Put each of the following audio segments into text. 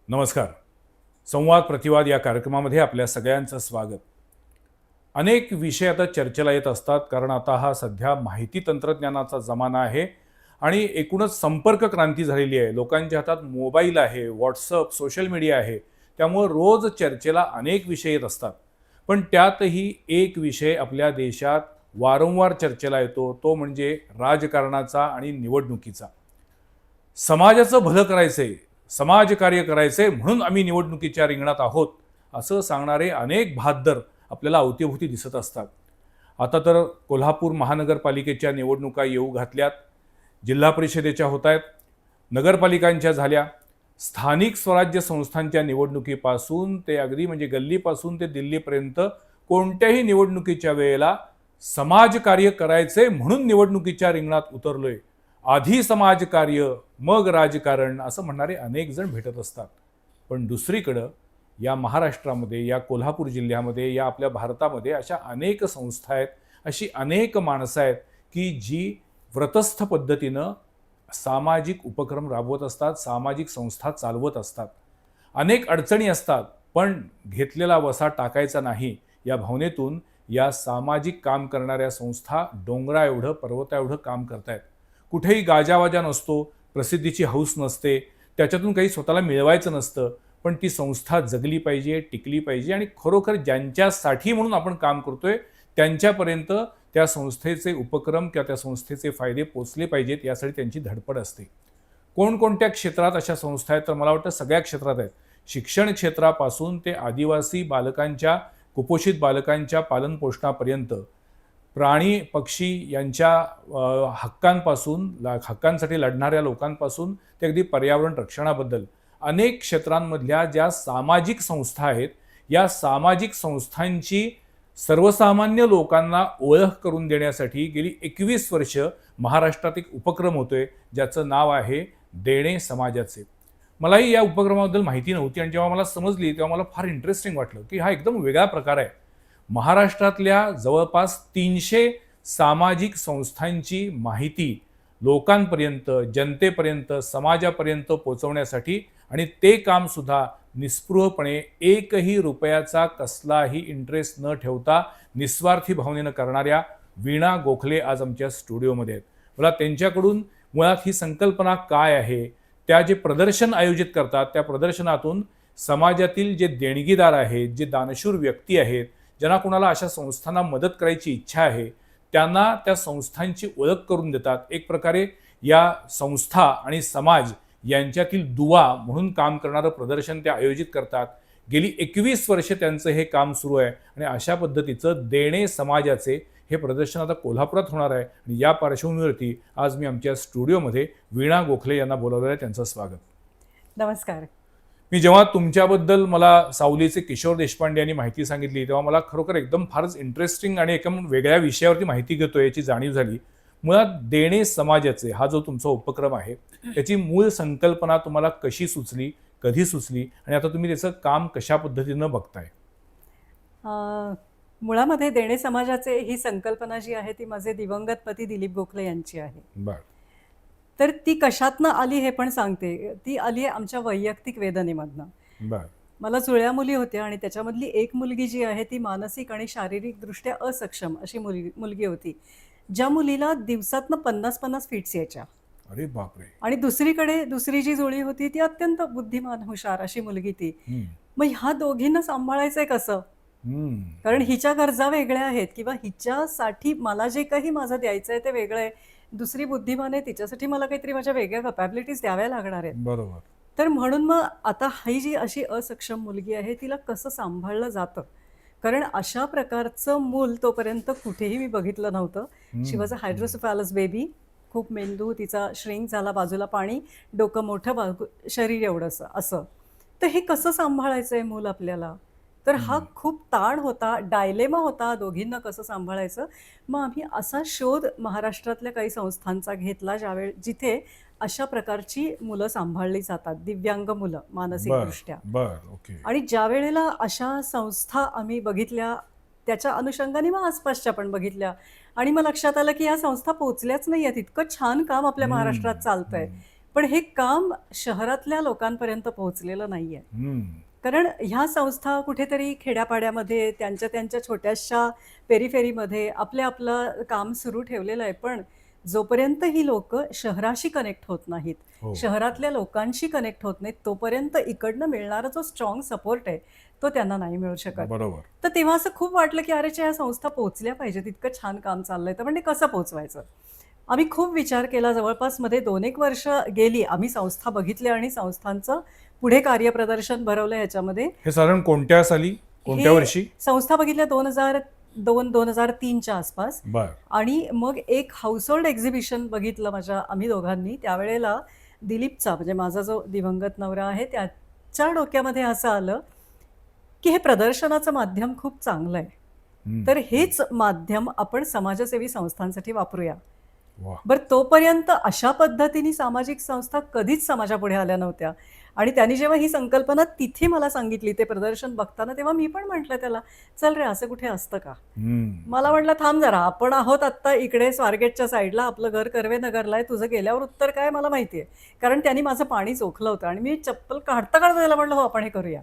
नमस्कार. संवाद प्रतिवाद या कार्यक्रमामध्ये आपल्या सगळ्यांचं स्वागत. अनेक विषय आता चर्चेला येत असतात, कारण आता हा सध्या माहिती तंत्रज्ञानाचा जमाना आहे आणि एकूणच संपर्क क्रांती झालेली आहे. लोकांच्या हातात मोबाईल आहे, व्हॉट्सअप, सोशल मीडिया आहे. त्यामुळे रोज चर्चेला अनेक विषय येत असतात. पण त्यातही एक विषय आपल्या देशात वारंवार चर्चेला येतो, तो म्हणजे राजकारणाचा आणि निवडणुकीचा. समाजाचं भलं करायचंय, समाजकार्य करायचंय म्हणून आम्ही निवडणुकीच्या रिंगणात आहोत, असं सांगणारे अनेक बहाद्दर आपल्याला अवतीभोवती दिसत असतात. आता तर कोल्हापूर महानगरपालिकेच्या निवडणुका येऊ घातल्यात, जिल्हा परिषदेच्या होत आहेत, नगरपालिकांच्या झाल्या, स्थानिक स्वराज्य संस्थांच्या निवडणुकीपासून ते अगदी म्हणजे गल्लीपासून ते दिल्लीपर्यंत कोणत्याही निवडणुकीच्या वेळेला समाजकार्य करायचे म्हणून निवडणुकीच्या रिंगणात उतरलोय, आधी समाजकार्य मग राजकारण असं म्हणणारे अनेक जण भेटत असतात. पण दुसरीकडं या महाराष्ट्रामध्ये, या कोल्हापूर जिल्ह्यामध्ये, या आपल्या भारतामध्ये अशा अनेक संस्था आहेत, अशी अनेक माणसं आहेत की जी व्रतस्थ पद्धतीनं सामाजिक उपक्रम राबवत असतात, सामाजिक संस्था चालवत असतात. अनेक अडचणी असतात, पण घेतलेला वसा टाकायचा नाही या भावनेतून या सामाजिक काम करणाऱ्या संस्था डोंगरा एवढं पर्वता एवढं काम करतायत. कुठेही गाजावाजा नसतो, प्रसिद्धीची हौस नसते, त्याच्यातून काही स्वतःला मिळवायचं नसतं, पण ती संस्था जगली पाहिजे, टिकली पाहिजे आणि खरोखर ज्यांच्यासाठी म्हणून आपण काम करतोय त्यांच्यापर्यंत त्या संस्थेचे उपक्रम किंवा त्या संस्थेचे फायदे पोचले पाहिजेत, यासाठी त्यांची धडपड असते. कोणकोणत्या क्षेत्रात अशा संस्था आहेत? तर मला वाटतं सगळ्या क्षेत्रात आहेत. शिक्षण क्षेत्रापासून ते आदिवासी बालकांच्या, कुपोषित बालकांच्या पालनपोषणापर्यंत, प्राणी पक्षी यांच्या हक्कांसाठी लढणाऱ्या लोकांपासून ते अगदी पर्यावरण रक्षणाबद्दल अनेक क्षेत्रांमधल्या ज्या सामाजिक संस्था आहेत, या सामाजिक संस्थांची सर्वसामान्य लोकांना ओळख करून देण्यासाठी गेली 21 वर्ष महाराष्ट्रात एक उपक्रम होतोय, ज्याचं नाव आहे देणे समाजाचे. मलाही या उपक्रमाबद्दल माहिती नव्हती आणि जेव्हा मला समजली तेव्हा मला फार इंटरेस्टिंग वाटलं की हा एकदम वेगळा प्रकार आहे. महाराष्ट्रातल्या जवळपास 300 सामाजिक संस्थांची माहिती लोकांपर्यंत, जनतेपर्यंत, समाजापर्यंत पोहोचवण्यासाठी आणि ते काम सुद्धा निस्पृहपणे एकही रुपयाचा कसलाही इंटरेस्ट न ठेवता निस्वार्थी भावनेनं करणाऱ्या वीणा गोखले आज आमच्या स्टुडिओमध्ये आहेत. मला त्यांच्याकडून मुळात ही संकल्पना काय आहे, त्या जे प्रदर्शन आयोजित करतात त्या प्रदर्शनातून समाजातील जे देणगीदार आहेत, जे दानशूर व्यक्ती आहेत, ज्यांना कुणाला अशा संस्थांना मदत करायची इच्छा आहे, त्यांना त्या संस्थांची ओळख करून देतात. एक प्रकारे या संस्था आणि समाज यांच्यातील दुवा म्हणून काम करणारं प्रदर्शन ते आयोजित करतात. गेली 21 वर्ष त्यांचं हे काम सुरू आहे आणि अशा पद्धतीचं देणे समाजाचे हे प्रदर्शन आता कोल्हापुरात होणार आहे. आणि या पार्श्वभूमीवरती आज मी आमच्या स्टुडिओमध्ये वीणा गोखले यांना बोलावलं आहे. त्यांचं स्वागत. नमस्कार. मी जेव्हा तुमच्याबद्दल मला सावलीचे किशोर देशपांडे यांनी माहिती सांगितली तेव्हा मला खरोखर एकदम फारच इंटरेस्टिंग आणि एकदम वेगळ्या विषयावरती माहिती घेतोय याची जाणीव झाली. मुळात देणे समाजाचे हा जो तुमचा उपक्रम आहे त्याची मूळ संकल्पना तुम्हाला कशी सुचली, कधी सुचली आणि आता तुम्ही त्याचं काम कशा पद्धतीनं बघताय? मुळामध्ये देणे समाजाचे ही संकल्पना जी आहे ती माझे दिवंगत पती दिलीप गोखले यांची आहे. बरं. तर ती कशातनं आली हे पण सांगते. ती आली आहे आमच्या वैयक्तिक वेदनेमधनं. बरं. मला जुळ्या मुली होत्या आणि त्याच्यामधली एक मुलगी जी आहे ती मानसिक आणि शारीरिकदृष्ट्या असक्षम अशी मुलगी होती, ज्या मुलीला दिवसातनं 50-50 फिट्स यायच्या. अरे बापरे. आणि दुसरीकडे दुसरी जी जोडी होती ती अत्यंत बुद्धिमान हुशार अशी मुलगी ती. मग ह्या दोघींना सांभाळायचंय कसं? कारण हिच्या गरजा वेगळ्या आहेत किंवा हिच्यासाठी मला जे काही माझं द्यायचं आहे ते वेगळं आहे. दुसरी बुद्धिमान आहे, तिच्यासाठी मला काहीतरी माझ्या वेगळ्या कॅपॅबिलिटीज द्याव्या लागणार आहेत. बरोबर. तर म्हणून मग आता ही जी अशी असक्षम मुलगी आहे तिला कसं सांभाळलं जातं? कारण अशा प्रकारचं मूल तोपर्यंत कुठेही मी बघितलं नव्हतं. शी वॉज अ हायड्रोसेफॅलस बेबी. खूप मेंदू तिचा श्रिंक झाला, बाजूला पाणी, डोकं मोठं, शरीर एवढंसं असं. तर हे कसं सांभाळायचं आहे मूल आपल्याला? तर हा खूप ताण होता, डायलेमा होता, दोघींना कसं सांभाळायचं. मग आम्ही असा शोध महाराष्ट्रातल्या काही संस्थांचा घेतला जिथे अशा प्रकारची मुलं सांभाळली जातात, दिव्यांग मुलं मानसिकदृष्ट्या. आणि ज्या वेळेला अशा संस्था आम्ही बघितल्या त्याच्या अनुषंगाने मग आसपासच्या पण बघितल्या आणि मग लक्षात आलं की या संस्था पोचल्याच नाही आहेत. इतकं छान काम आपल्या महाराष्ट्रात चालतंय. पण हे काम शहरातल्या लोकांपर्यंत पोहोचलेलं नाहीये. हम्म. कारण ह्या संस्था कुठेतरी खेड्यापाड्यामध्ये त्यांच्या छोट्याशा पेरिफेरीमध्ये आपलं काम सुरू ठेवलेलं आहे. पण जोपर्यंत ही लोकं शहराशी कनेक्ट होत नाहीत, हो. शहरातल्या लोकांशी कनेक्ट होत नाहीत, तोपर्यंत इकडनं मिळणारा जो स्ट्रॉंग सपोर्ट आहे, तो त्यांना नाही मिळू शकत. बरोबर. तर तेव्हा असं खूप वाटलं, की अरे ह्या संस्था पोहोचल्या पाहिजेत, इतकं छान काम चाललंय. तर म्हणजे कसं पोहोचवायचं? आम्ही खूप विचार केला. जवळपास मध्ये 2-1 वर्ष गेली. आम्ही संस्था बघितल्या आणि संस्थांचं पुढे कार्यप्रदर्शन भरवलं ह्याच्यामध्ये. हे साधारण कोणत्या साली, कोणत्या हे वर्षी? संस्था बघितल्या 2002-2003च्या आसपास. बर. आणि मग एक हाऊसहोल्ड एक्झिबिशन बघितलं आम्ही दोघांनी. त्यावेळेला दिलीपचा, म्हणजे माझा जो दिवंगत नवरा आहे, त्याच्या डोक्यामध्ये असं आलं, की हे प्रदर्शनाचं माध्यम खूप चांगलं आहे. हम्म. तर हेच माध्यम आपण समाजसेवी संस्थांसाठी वापरूया. वा. बरं, तोपर्यंत अशा पद्धतीने सामाजिक संस्था कधीच समाजापुढे आल्या नव्हत्या. आणि त्यांनी जेव्हा ही संकल्पना तिथे मला सांगितली, ते प्रदर्शन बघताना, तेव्हा मी पण म्हटलं त्याला, चल रे, असं कुठे असतं का? हम्म. मला म्हटलं, थांब जरा, आपण आहोत आत्ता इकडे स्वारगेटच्या साईडला, आपलं घर कर्वेनगरला आहे, तुझं गेल्यावर उत्तर काय मला माहिती आहे. कारण त्यांनी माझं पाणी चोखलं होतं आणि मी चप्पल काढता काढता त्याला म्हटलं, हो आपण हे करूया,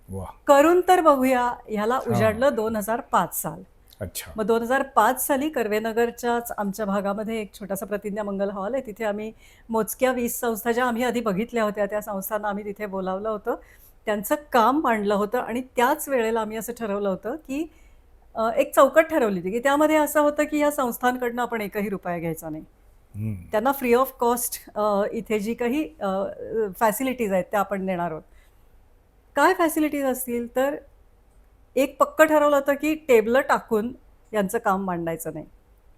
वा. करून तर बघूया. ह्याला उजाडलं 2005 साल. अच्छा. मग 2005 साली कर्वेनगरच्याच आमच्या भागामध्ये एक छोटासा प्रतिज्ञा मंगल हॉल आहे. तिथे आम्ही मोजक्या 20 संस्था, ज्या आम्ही आधी बघितल्या होत्या, त्या संस्थांना आम्ही तिथे बोलावलं होतं. त्यांचं काम मांडलं होतं आणि त्याच वेळेला आम्ही असं ठरवलं होतं, की एक चौकट ठरवली होती, की त्यामध्ये असं होतं, की या संस्थांकडनं आपण एकही रुपया घ्यायचा नाही. हम्म. त्यांना फ्री ऑफ कॉस्ट इथे जी काही फॅसिलिटीज आहेत त्या आपण देणार आहोत. काय फॅसिलिटीज असतील? तर एक पक्क ठरवलं होतं, की टेबलं टाकून यांचं काम मांडायचं नाही.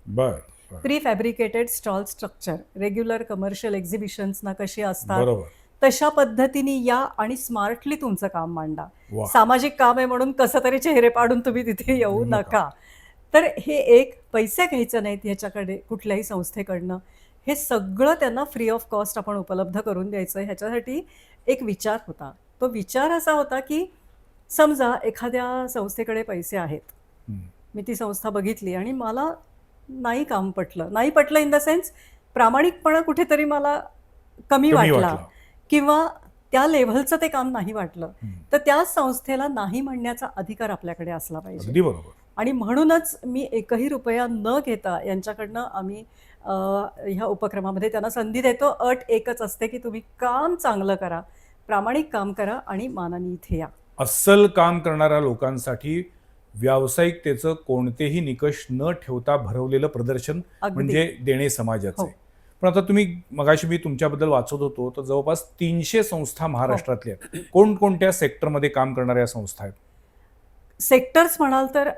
बर. बर. Prefabricated stall structure, regular commercial एक्झिबिशन्सना कशी असतात बरोबर. तशा पद्धतीने या आणि स्मार्टली तुमचं काम मांडा. वा. सामाजिक काम आहे म्हणून कसं तरी चेहरे पाडून तुम्ही तिथे येऊ नका. तर हे एक, पैसे घ्यायचे नाहीत ह्याच्याकडे कुठल्याही संस्थेकडनं. हे सगळं त्यांना फ्री ऑफ कॉस्ट आपण उपलब्ध करून द्यायचं. ह्याच्यासाठी एक विचार होता. तो विचार असा होता, की समजा एखाद्या संस्थेकडे पैसे आहेत, हम्म. मी ती संस्था बघितली आणि मला नाही काम पटलं. नाही पटलं इन द सेन्स, प्रामाणिकपणा कुठेतरी मला कमी वाटला, किंवा त्या लेव्हलचं ते काम नाही वाटलं. हम्म. तर त्या संस्थेला नाही म्हणण्याचा अधिकार आपल्याकडे असला पाहिजे. अगदी बरोबर. आणि म्हणूनच मी एकही रुपया न घेता यांच्याकडनं आम्ही ह्या उपक्रमामध्ये त्यांना संधी देतो. अट एकच असते, की तुम्ही काम चांगलं करा, प्रामाणिक काम करा आणि मानाने इथे या. अस्सल काम करणाऱ्या लोकांसाठी व्यावसायिकतेचं कोणतेही निकष न ठेवता भरवलेलं प्रदर्शन अगदी. म्हणजे देणे समाजाचे. हो. पण आता तुम्ही, मगाशी मी तुमच्याबद्दल वाचत होतो, तर जवळपास 300 संस्था महाराष्ट्रातल्या आहेत. कोणकोणत्या सेक्टरमध्ये काम करणाऱ्या संस्था आहेत? सेक्टर्स म्हणाल तर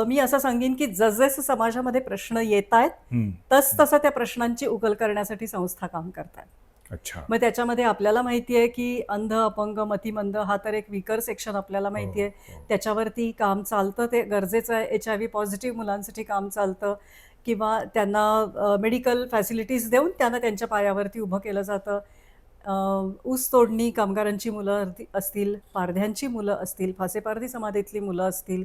मी असं सांगेन, की जसजसे समाजामध्ये प्रश्न येत आहेत, हम्म. तसं त्या प्रश्नांची उकल करण्यासाठी संस्था काम करतात. अच्छा. मग त्याच्यामध्ये आपल्याला माहिती आहे, की अंध, अपंग, मतिमंद हा तर एक वीकर सेक्शन आपल्याला माहिती आहे. हो, हो. त्याच्यावरती काम चालतं, ते गरजेचं आहे. HIV पॉझिटिव्ह मुलांसाठी काम चालतं, किंवा त्यांना मेडिकल फॅसिलिटीज देऊन त्यांना त्यांच्या पायावरती उभं केलं जातं. ऊस तोडणी कामगारांची मुलं असतील, पारध्यांची मुलं असतील, फासेपारधी समाजातली मुलं असतील,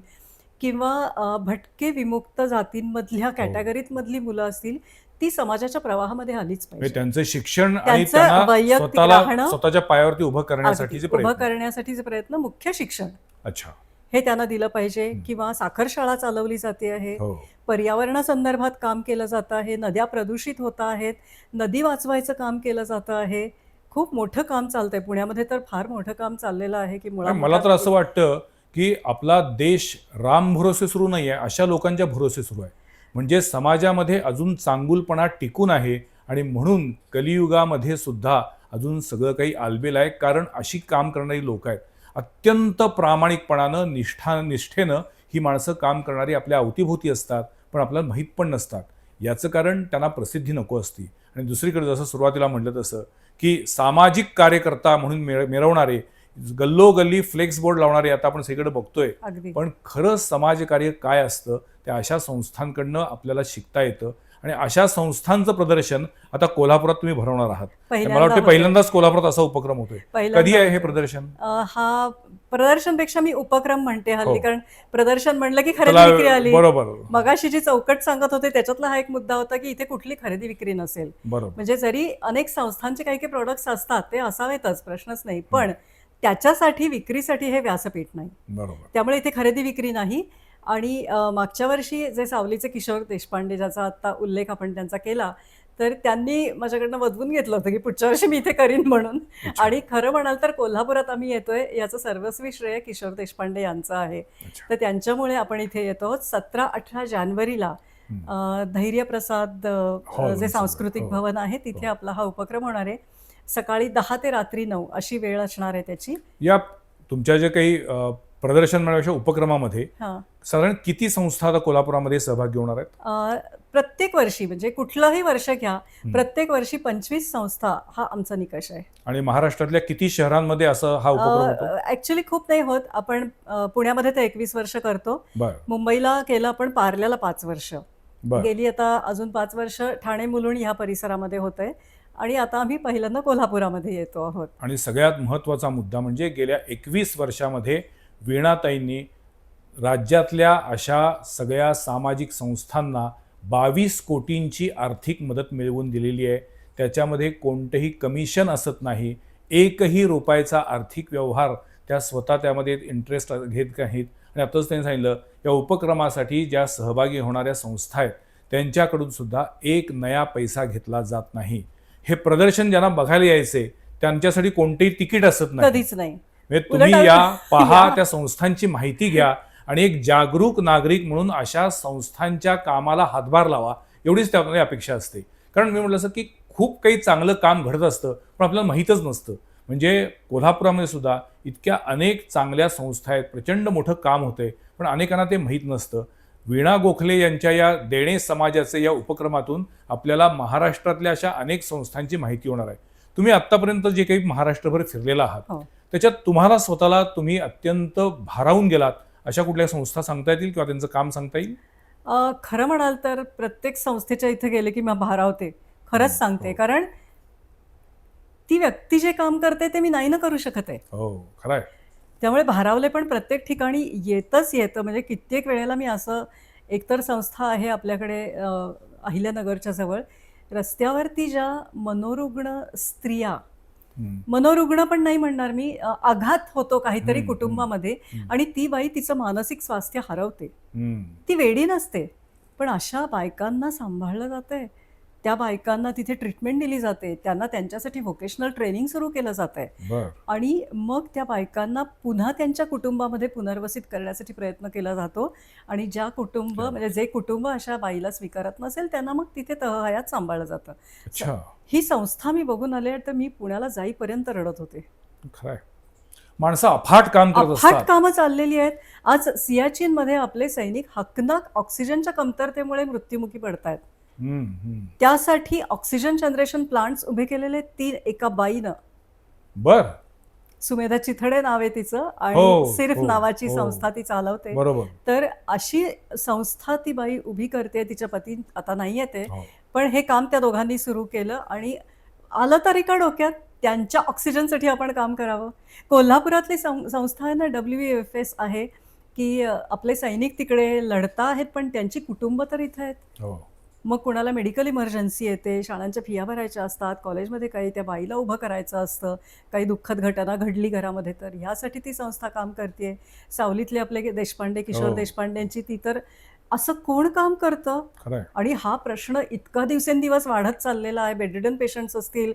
किंवा भटके विमुक्त जातींमधल्या कॅटेगरीतमधली मुलं असतील, ती समाजाच्या प्रवाहामध्ये आलीच म्हणजे पाहिजे. त्यांचं शिक्षण आणि त्यांचं त्यांना वैयक्तिक स्वतःला राहणं, स्वतःच्या पायावरती उभं करण्यासाठीचे उभं प्रयत्न. करण्यासाठीचे प्रयत्न, मुख्य शिक्षण अच्छा. हे त्यांना दिलं पाहिजे. किंवा साखरशाळा चालवली जाते आहे, हो. पर्यावरणासंदर्भात काम केलं जातं आहे, नद्या प्रदूषित होत आहेत, नदी वाचवायचं काम केलं जातं आहे. खूप मोठं काम चालतंय. पुण्यामध्ये तर फार मोठं काम चाललेलं आहे, की मला तर असं वाटतं, की आपला देश राम भरोसे सुरू नाही आहे, अशा लोकांच्या भरोसे सुरू आहे. म्हणजे समाजामध्ये अजून चांगुलपणा टिकून आहे आणि म्हणून कलियुगामध्ये सुद्धा अजून सगळं काही आलबेल आहे. कारण अशी काम करणारी लोक आहेत, अत्यंत प्रामाणिकपणानं, निष्ठेनं ही माणसं काम करणारी आपल्या अवतीभोवती असतात, पण आपल्याला माहीत पण नसतात. याचं कारण त्यांना प्रसिद्धी नको असती. आणि दुसरीकडे जसं सुरुवातीला म्हटलं तसं, की सामाजिक कार्यकर्ता म्हणून मिरवणारे, गल्लोगल्ली फ्लेक्स बोर्ड लावणारे आता आपण सगळीकडे बघतोय. अगदी. पण खरं समाजकार्य काय असतं ते अशा संस्थांकडनं आपल्याला शिकता येतं. आणि अशा संस्थांचं प्रदर्शन आता कोल्हापुरात तुम्ही भरवणार आहात. पहिल्यांदा मला वाटतं होतंय. पहिल्यांदाच कोल्हापुरात असा उपक्रम होतोय. पहिल्यांदा कधी आहे हे होतंय. प्रदर्शन? हा प्रदर्शनपेक्षा मी उपक्रम म्हणते हल्ली, हो. कारण प्रदर्शन म्हणलं की त्याला खरेदी विक्री आली. बरोबर मगाशी जी चौकट सांगत होते त्याच्यातला हा एक मुद्दा होता की इथे कुठली खरेदी विक्री नसेल. बरोबर म्हणजे जरी अनेक संस्थांचे काही काही प्रोडक्ट्स असतात ते असावेतच, प्रश्नच नाही, पण त्याच्यासाठी विक्रीसाठी हे व्यासपीठ नाही. बरोबर त्यामुळे इथे खरेदी विक्री नाही. आणि मागच्या वर्षी जे सावलीचे किशोर देशपांडे, ज्याचा आत्ता उल्लेख आपण त्यांचा केला, तर त्यांनी माझ्याकडनं वदवून घेतलं होतं की पुढच्या वर्षी मी इथे करीन म्हणून. अच्छा. आणि खरं म्हणाल तर कोल्हापुरात आम्ही येतोय याचं सर्वस्वी श्रेय किशोर देशपांडे यांचं आहे. अच्छा. तर त्यांच्यामुळे आपण इथे येतो. 17-18 जानेवारीला धैर्यप्रसाद हॉल जे सांस्कृतिक हो. भवन आहे तिथे आपला हा उपक्रम होणार आहे. सकाळी 10 ते रात्री 9 अशी वेळ असणार आहे त्याची. या तुमच्या जे काही प्रदर्शन मेळाव्याच्या उपक्रमामध्ये हां. साधारण किती संस्था आता कोल्हापुरामध्ये सहभागी होणार आहेत? प्रत्येक वर्षी, म्हणजे कुठलंही वर्ष घ्या, प्रत्येक वर्षी 25 संस्था हा आमचा निकष आहे. आणि महाराष्ट्रातल्या किती शहरांमध्ये असं हा उपक्रम होतो? ऍक्च्युली खूप नाही होत. आपण पुण्यामध्ये ते 21 वर्ष करतो. बर मुंबईला केलं आपण, पार्ल्याला 5 वर्ष. बर गेली आता अजून 5 वर्ष ठाणे मुलुंड ह्या परिसरामध्ये होतंय. आणि आता आम्ही पहिल्यांदा कोल्हापुरामध्ये येतो आहोत. आणि सगळ्यात महत्त्वाचा मुद्दा म्हणजे गेल्या 21 वर्षामध्ये वीणाताईंनी राज्यातल्या अशा सगळ्या सामाजिक संस्थांना 22 कोटींची आर्थिक मदत मिळवून दिलेली आहे. त्याच्यामध्ये कोणतंही कमिशन असत नाही. एकही रुपयाचा आर्थिक व्यवहार त्या स्वतः त्यामध्ये इंटरेस्ट घेत नाहीत. आणि आताच त्यांनी सांगितलं, या उपक्रमासाठी ज्या सहभागी होणाऱ्या संस्था आहेत त्यांच्याकडून सुद्धा एक नया पैसा घेतला जात नाही. हे प्रदर्शन ज्यांना बघायला यायचे त्यांच्यासाठी कोणतेही तिकीट असत नाही. कधीच नाही. म्हणजे तुम्ही उलट या पहा, या. त्या संस्थांची माहिती घ्या आणि एक जागरूक नागरिक म्हणून अशा संस्थांच्या कामाला हातभार लावा, एवढीच त्यामध्ये अपेक्षा असते. कारण मी म्हटलं असं की खूप काही चांगलं काम घडत असतं पण आपल्याला माहीतच नसतं. म्हणजे कोल्हापुरामध्ये सुद्धा इतक्या अनेक चांगल्या संस्था आहेत, प्रचंड मोठं काम होतंय, पण अनेकांना ते माहीत नसतं. वीणा गोखले यांच्या या देणे समाजाचे या उपक्रमातून आपल्याला महाराष्ट्रातल्या अशा अनेक संस्थांची माहिती होणार आहे. तुम्ही आत्तापर्यंत जे काही महाराष्ट्रभर फिरलेला आहात हो. त्याच्यात तुम्हाला स्वतःला तुम्ही अत्यंत भारावून गेलात अशा कुठल्या संस्था सांगता येतील किंवा त्यांचं काम सांगता येईल? खरं म्हणाल तर प्रत्येक संस्थेच्या इथे गेले की मी भारावते. खरंच सांगते. हो. कारण ती व्यक्ती जे काम करते ते मी नाही ना करू शकत आहे. हो खरं आहे. त्यामुळे भारावले पण प्रत्येक ठिकाणी येतं. म्हणजे कित्येक वेळेला मी असं, एकतर संस्था आहे आपल्याकडे अहिल्यानगरच्या जवळ, रस्त्यावरती ज्या मनोरुग्ण स्त्रिया, मनोरुग्ण पण नाही म्हणणार मी, आघात होतो काहीतरी कुटुंबामध्ये आणि ती बाई तिचं मानसिक स्वास्थ्य हरवते. ती वेडी नसते, पण अशा बायकांना सांभाळलं जातंय. त्या बायकांना तिथे ट्रीटमेंट दिली जाते. त्यांना त्यांच्यासाठी व्होकेशनल ट्रेनिंग सुरू केलं जात आहे. बर आणि मग त्या बायकांना पुन्हा त्यांच्या कुटुंबामध्ये पुनर्वसित करण्यासाठी प्रयत्न केला जातो. आणि ज्या कुटुंब, म्हणजे जे कुटुंब अशा बाईला स्वीकारत नसेल त्यांना मग तिथे तहहयात सांभाळलं जातं. अच्छा. ही संस्था मी बघून आले तर मी पुण्याला जाईपर्यंत रडत होते. खरं आहे. माणसं अफाट काम करत अफाट असतात. कामं चाललेली आहेत. आज सियाचीनमध्ये आपले सैनिक हकनाक ऑक्सिजनच्या कमतरतेमुळे मृत्युमुखी पडतायत. त्यासाठी ऑक्सिजन जनरेशन प्लांट्स उभे केलेले 3 एका बाईनं. बर सुमेधा चिथडे नाव आहे तिचं हो, आणि सिर्फ हो, नावाची हो. संस्था ती चालवते. बरोबर. तर अशी संस्था ती बाई उभी करते. तिच्या पती आता नाही येते, हो. पण हे काम त्या दोघांनी सुरू केलं. आणि आलं तरी का डोक्यात त्यांच्या ऑक्सिजनसाठी आपण काम करावं. कोल्हापुरातली संस्था आहे ना, WFS आहे, की आपले सैनिक तिकडे लढता आहेत पण त्यांची कुटुंब तर इथे आहेत. हो. मग कुणाला मेडिकल इमर्जन्सी येते, शाळांच्या फिया भरायच्या असतात, कॉलेजमध्ये काही त्या बाईला उभं करायचं असतं, काही दुःखद घटना घडली घरामध्ये, तर ह्यासाठी ती संस्था काम करते. सावलीतले आपले देशपांडे, किशोर हो. देशपांडेंची ती तर, असं कोण काम करतं. खरं आहे. आणि हा प्रश्न इतका दिवसेंदिवस वाढत चाललेला आहे. बेडरिडन पेशंट्स असतील,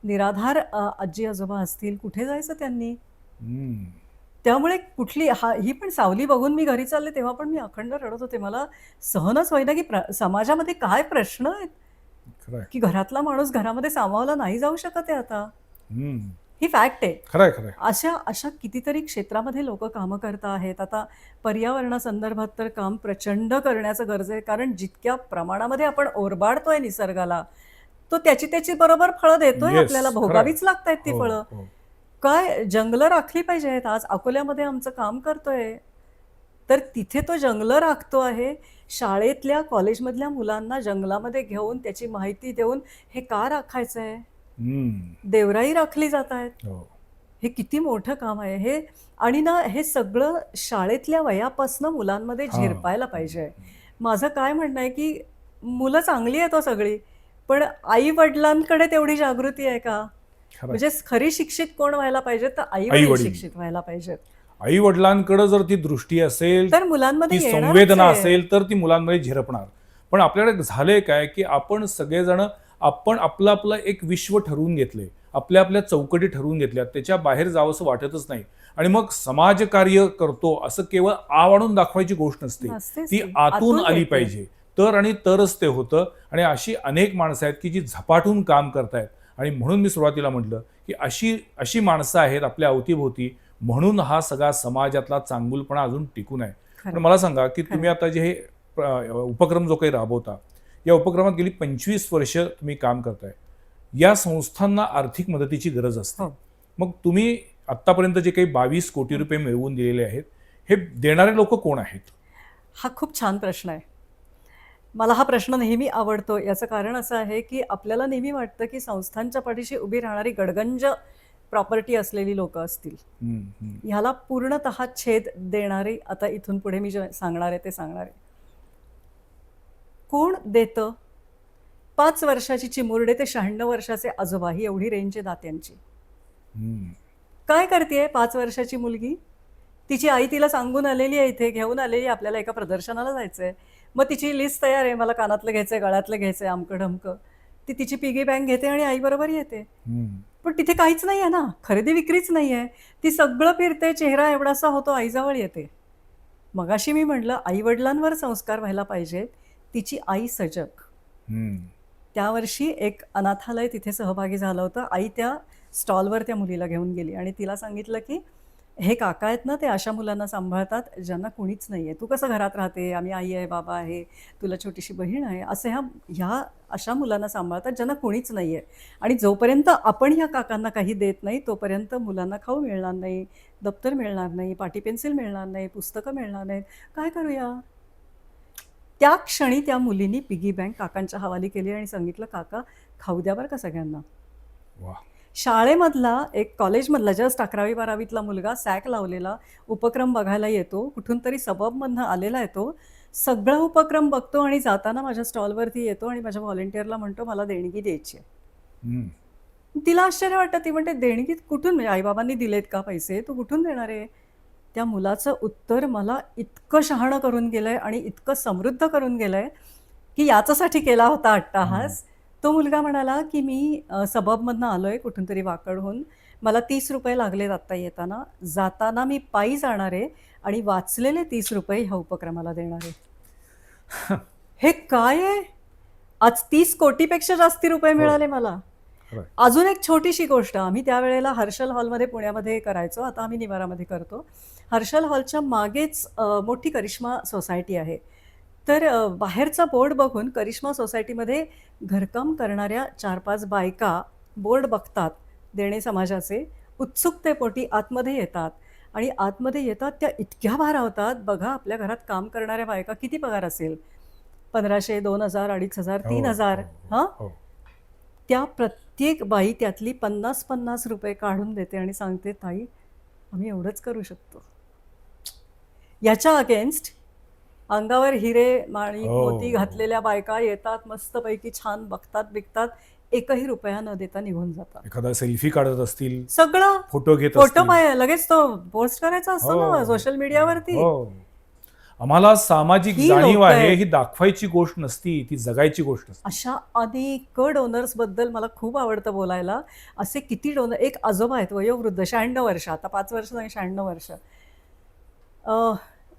निराधार आजी आजोबा असतील, कुठे जायचं त्यांनी. त्यामुळे कुठली ही पण सावली बघून मी घरी चालले तेव्हा पण मी अखंड रडत होते. मला सहनच होईना की समाजामध्ये काय प्रश्न आहेत खरं आहे. की घरातला माणूस घरामध्ये सामावला नाही जाऊ शकत आहे आता. ही फॅक्ट आहे. खरं आहे. खरं आहे. अशा कितीतरी क्षेत्रामध्ये लोक कामं करत आहेत. आता पर्यावरणासंदर्भात तर काम प्रचंड करण्याचं गरज आहे. कारण जितक्या प्रमाणामध्ये आपण ओरबाडतोय निसर्गाला, तो त्याची बरोबर फळं देतोय. Yes, आपल्याला खरं भोगावीच लागतायत ती हो, फळं. हो. काय जंगलं राखली पाहिजेत. आज अकोल्यामध्ये आमचं काम करतोय तर तिथे तो जंगलं राखतो आहे. शाळेतल्या कॉलेजमधल्या मुलांना जंगलामध्ये घेऊन त्याची माहिती देऊन हे का राखायचं आहे, हम्म. देवराई राखली जात आहेत. हो. हे किती मोठं काम आहे हे. आणि ना हे सगळं शाळेतल्या वयापासनं मुलांमध्ये हा. झिरपायला पाहिजे. माझं काय म्हणणं आहे की मुलं चांगली आहेत हो सगळी, पण आई वडिलांकडे तेवढी जागृती आहे का? खरं. म्हणजे खरी शिक्षित कोण व्हायला पाहिजे, तर आई आई-वडील. वडील शिक्षित व्हायला पाहिजेत. आई वडिलांकडे जर ती दृष्टी असेल, तर मुलांमध्ये ती येणारच संवेदना आहे. असेल, तर ती मुलांमध्ये झिरपणार. पण आपल्याकडे झालंय काय की आपण सगळेजण आपण आपलं आपलं एक विश्व ठरवून घेतलंय, आपल्या आपल्या चौकटी ठरवून घेतल्या, त्याच्या बाहेर जावंसं वाटतच नाही. आणि मग समाजकार्य करतो असं केवळ आणून दाखवायची गोष्ट नसते, नसतेच ती ती. आतून आतून आली येते. पाहिजे. तर आणि तरच ते होतं. आणि अशी अनेक माणसं आहेत की जी झपाटून काम करतायत. आणि म्हणून मी सुरुवातीला म्हटलं की अशी अशी माणसं आहेत आपल्या अवतीभोवती, म्हणून हा सगळा समाजातला चांगुलपणा अजून टिकून आहे. खरं. पण मला सांगा की खरं. तुम्ही आता जे हे उपक्रम जो काही राबवता, या उपक्रमात गेली 25 वर्ष तुम्ही काम करताय. या संस्थांना आर्थिक मदतीची गरज असते. हो. मग तुम्ही आत्तापर्यंत जे काही 22 कोटी रुपये मिळवून दिलेले आहेत, हे देणारे लोक कोण आहेत? हा खूप छान प्रश्न आहे. मला हा प्रश्न नेहमी आवडतो. याचं कारण असं आहे की आपल्याला नेहमी वाटतं की संस्थांच्या पाठीशी उभी राहणारी गडगंज प्रॉपर्टी असलेली लोकं असतील. हम्म, हम्म. ह्याला पूर्णतः छेद देणारी आता इथून पुढे मी जे सांगणार आहे ते सांगणार आहे. कोण देतं? 5 वर्षाची चिमुरडे ते 96 वर्षाचे आजोबा, ही एवढी रेंज आहे दात्यांची. हम्म. काय करतेय 5 वर्षाची मुलगी? तिची आई तिला सांगून आलेली आहे, इथे घेऊन आलेली आहे, आपल्याला एका प्रदर्शनाला जायचंय. मग तिची लिस्ट तयार आहे, मला कानातलं घ्यायचंय, गळ्यातलं घ्यायचंय, अमकं ढमकं. ती तिची पिगी बँक घेते आणि आईबरोबर येते. हम्म. पण तिथे काहीच नाही आहे ना, खरेदी विक्रीच नाही आहे. ती सगळं फिरते, चेहरा एवढासा होतो, आईजवळ येते. मगाशी मी म्हटलं आईवडिलांवर संस्कार व्हायला पाहिजेत. तिची आई सजग. हम्म. त्या वर्षी एक अनाथालय तिथे सहभागी झालं होतं. आई त्या स्टॉलवर त्या मुलीला घेऊन गेली आणि तिला सांगितलं की हे काका आहेत ना, ते अशा मुलांना सांभाळतात ज्यांना कुणीच नाही आहे. तू कसं घरात राहते, आम्ही आई आहे, बाबा आहे, तुला छोटीशी बहीण आहे, असं ह्या अशा मुलांना सांभाळतात ज्यांना कुणीच नाही आहे. आणि जोपर्यंत आपण ह्या काकांना काही देत नाही, तोपर्यंत मुलांना खाऊ मिळणार नाही, दप्तर मिळणार नाही, पाटी पेन्सिल मिळणार नाही, पुस्तकं मिळणार नाहीत. काय करूया? त्या क्षणी त्या मुलीनी पिगी बँक काकांच्या हवाली केली आणि सांगितलं, काका खाऊ द्या बरं का सगळ्यांना. वा. शाळेमधला एक कॉलेजमधला जस्ट 11वी-12वीतला मुलगा सॅक लावलेला उपक्रम बघायला येतो, कुठून तरी सबबमधनं आलेला येतो, सगळा उपक्रम बघतो आणि जाताना माझ्या स्टॉलवरती येतो आणि माझ्या व्हॉलेंटिअरला म्हणतो मला देणगी द्यायची आहे. हम्म. तिला आश्चर्य वाटतं. ती म्हणते देणगी कुठून, म्हणजे आईबाबांनी दिलेत का पैसे, तू कुठून देणार आहे? त्या मुलाचं उत्तर मला इतकं शहाणं करून गेलंय आणि इतकं समृद्ध करून गेलंय की याच्यासाठी केला होता अट्टाहास. तो मुलगा म्हणाला की मी सबबमधनं आलोय कुठून तरी वाकडहून, मला 30 रुपये लागलेत आत्ता येताना, जाताना मी पायी जाणार आहे आणि वाचलेले 30 रुपये ह्या उपक्रमाला देणार आहे. हे काय आहे? आज 30 कोटीपेक्षा जास्ती रुपये मिळाले मला. खरंय. अजून एक छोटीशी गोष्ट, आम्ही त्यावेळेला हर्षल हॉलमध्ये पुण्यामध्ये करायचो, आता आम्ही निवारामध्ये करतो. हर्षल हॉलच्या मागेच मोठी करिश्मा सोसायटी आहे. तर बाहेरचा बोर्ड बघून करिश्मा सोसायटीमध्ये घरकाम करणाऱ्या 4-5 बायका बोर्ड बघतात देणे समाजाचे, उत्सुकतेपोटी आतमध्ये येतात आणि आतमध्ये येतात त्या इतक्या भारावतात. बघा आपल्या घरात काम करणाऱ्या बायका किती पगार असेल, 1500, 2000, 2500, 3000. हां, हो. त्या प्रत्येक बाई त्यातली 50-50 रुपये काढून देते आणि सांगते, ताई आम्ही एवढंच करू शकतो. याच्या अगेन्स्ट अंगावर हिरे माणिक मोती घातलेल्या बायका येतात, मस्तपैकी छान बघतात बिकतात, एकही रुपया न देता निघून जातात. एखादा सेल्फी काढत असतील, सगळं फोटो घेत फोटो असतील. लगेच तो पोस्ट करायचा असतो ना हो. सोशल मीडियावरती. हो. आम्हाला सामाजिक ही जाणीव लोकं आहे, आहेत. ही दाखवायची गोष्ट नसती, ती जगायची गोष्ट असते. अशा अनेक डोनर्स बद्दल मला खूप आवडतं बोलायला. असे किती डोनर, एक आजोबा आहेत वयोवृद्ध, 96 वर्ष, आता 5 वर्ष नाही 96 वर्ष,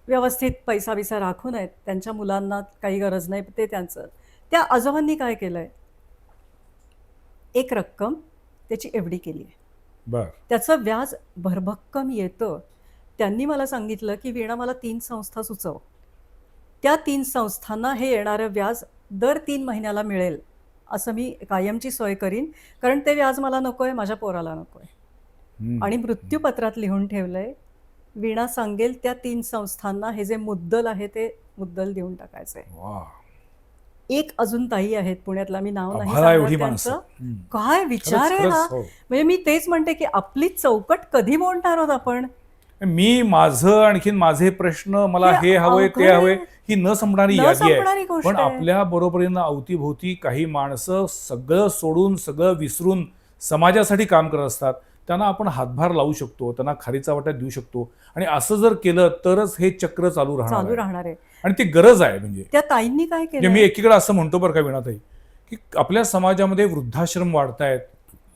व्यवस्थित पैसा बिसा राखून आहेत, त्यांच्या मुलांना काही गरज नाही, ते त्यांचं. त्या आजोबांनी काय केलंय, एक रक्कम त्याची एफडी केली आहे, बर. त्याचं व्याज भरभक्कम येतं. त्यांनी मला सांगितलं की वीणा मला 3 संस्था सुचव, त्या 3 संस्थांना हे येणारं व्याज दर 3 महिन्याला मिळेल असं मी कायमची सोय करीन, कारण ते व्याज मला नको आहे, माझ्या पोराला नको आहे. आणि मृत्यूपत्रात लिहून ठेवलंय वीणा सांगेल त्या 3 संस्थांना हे जे मुद्दल आहे ते मुद्दल देऊन टाकायचंय. वा, एक अजून ताई आहेत पुण्यातला, मी नाव नाही आभाळा एवढी सांगणार माणसं. त्यांचं. काय विचार खरंच आहे खरंच हा. हो. म्हणजे मी तेच म्हणते की आपली चौकट कधी मोडणार आहोत आपण. मी माझं आणखीन माझे प्रश्न, मला हे हे हवंय ते अवघड हवंय, आहे. ही न संपणारी न यादी संपणारी आहे. गोष्ट पण आहे. आपल्या बरोबरीनं अवतीभोवती काही माणसं सगळं सोडून सगळं विसरून समाजासाठी काम करत असतात. त्यांना आपण हातभार लावू शकतो, त्यांना खारीचा वाटा देऊ शकतो, आणि असं जर केलं तरच हे चक्र चालू राहणार चालू आहे. राहणार आहे. आणि ती गरज आहे. म्हणजे त्या ताईंनी काय म्हणजे मी केलं, एकीकडे असं म्हणतो बरं का वीणाताई, की आपल्या समाजामध्ये वृद्धाश्रम वाढतायत,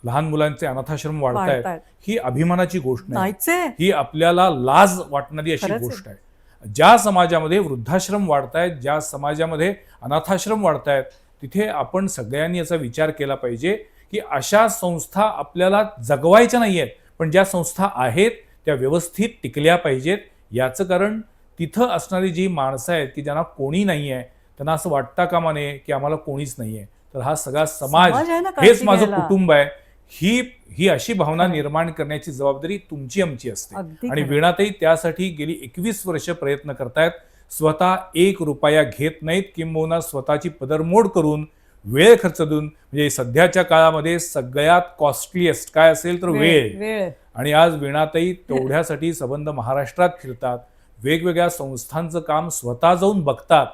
लहान मुलांचे अनाथाश्रम वाढतायत, वाढतायत. ही अभिमानाची गोष्ट नाही, नाहीच आहे. ही आपल्याला लाज वाटणारी अशी खरंच आहे. गोष्ट आहे. ज्या समाजामध्ये वृद्धाश्रम वाढतायत, ज्या समाजामध्ये अनाथाश्रम वाढतायत, तिथे आपण सगळ्यांनी याचा विचार केला पाहिजे की अशा संस्था आपल्याला जगवायच्या नाही आहेत, पण ज्या संस्था आहेत त्या व्यवस्थित टिकल्या पाहिजेत. याचं कारण तिथं असणारी जी माणसं आहेत की ज्यांना कोणी नाही आहे, त्यांना असं वाटता कामा नये की आम्हाला कोणीच नाही आहे, तर हा सगळा समाज समाज आहे ना काळजी हेच माझं घ्यायला. कुटुंब आहे, ही ही अशी भावना खरं. निर्माण करण्याची जबाबदारी तुमची आमची असते. अगदी आणि खरं. वीणाताई त्यासाठी गेली 21 वर्ष प्रयत्न करतायत. स्वतः 1 रुपया घेत नाहीत, किंबहुना स्वतःची पदरमोड करून वेळ खर्च देऊन. म्हणजे सध्याच्या काळामध्ये सगळ्यात कॉस्टलीएस्ट काय असेल तर वेळ. वेळ. आणि आज वीणाताई तेवढ्यासाठी संबंध महाराष्ट्रात फिरतात, वेगवेगळ्या संस्थांचं काम स्वतः जाऊन बघतात.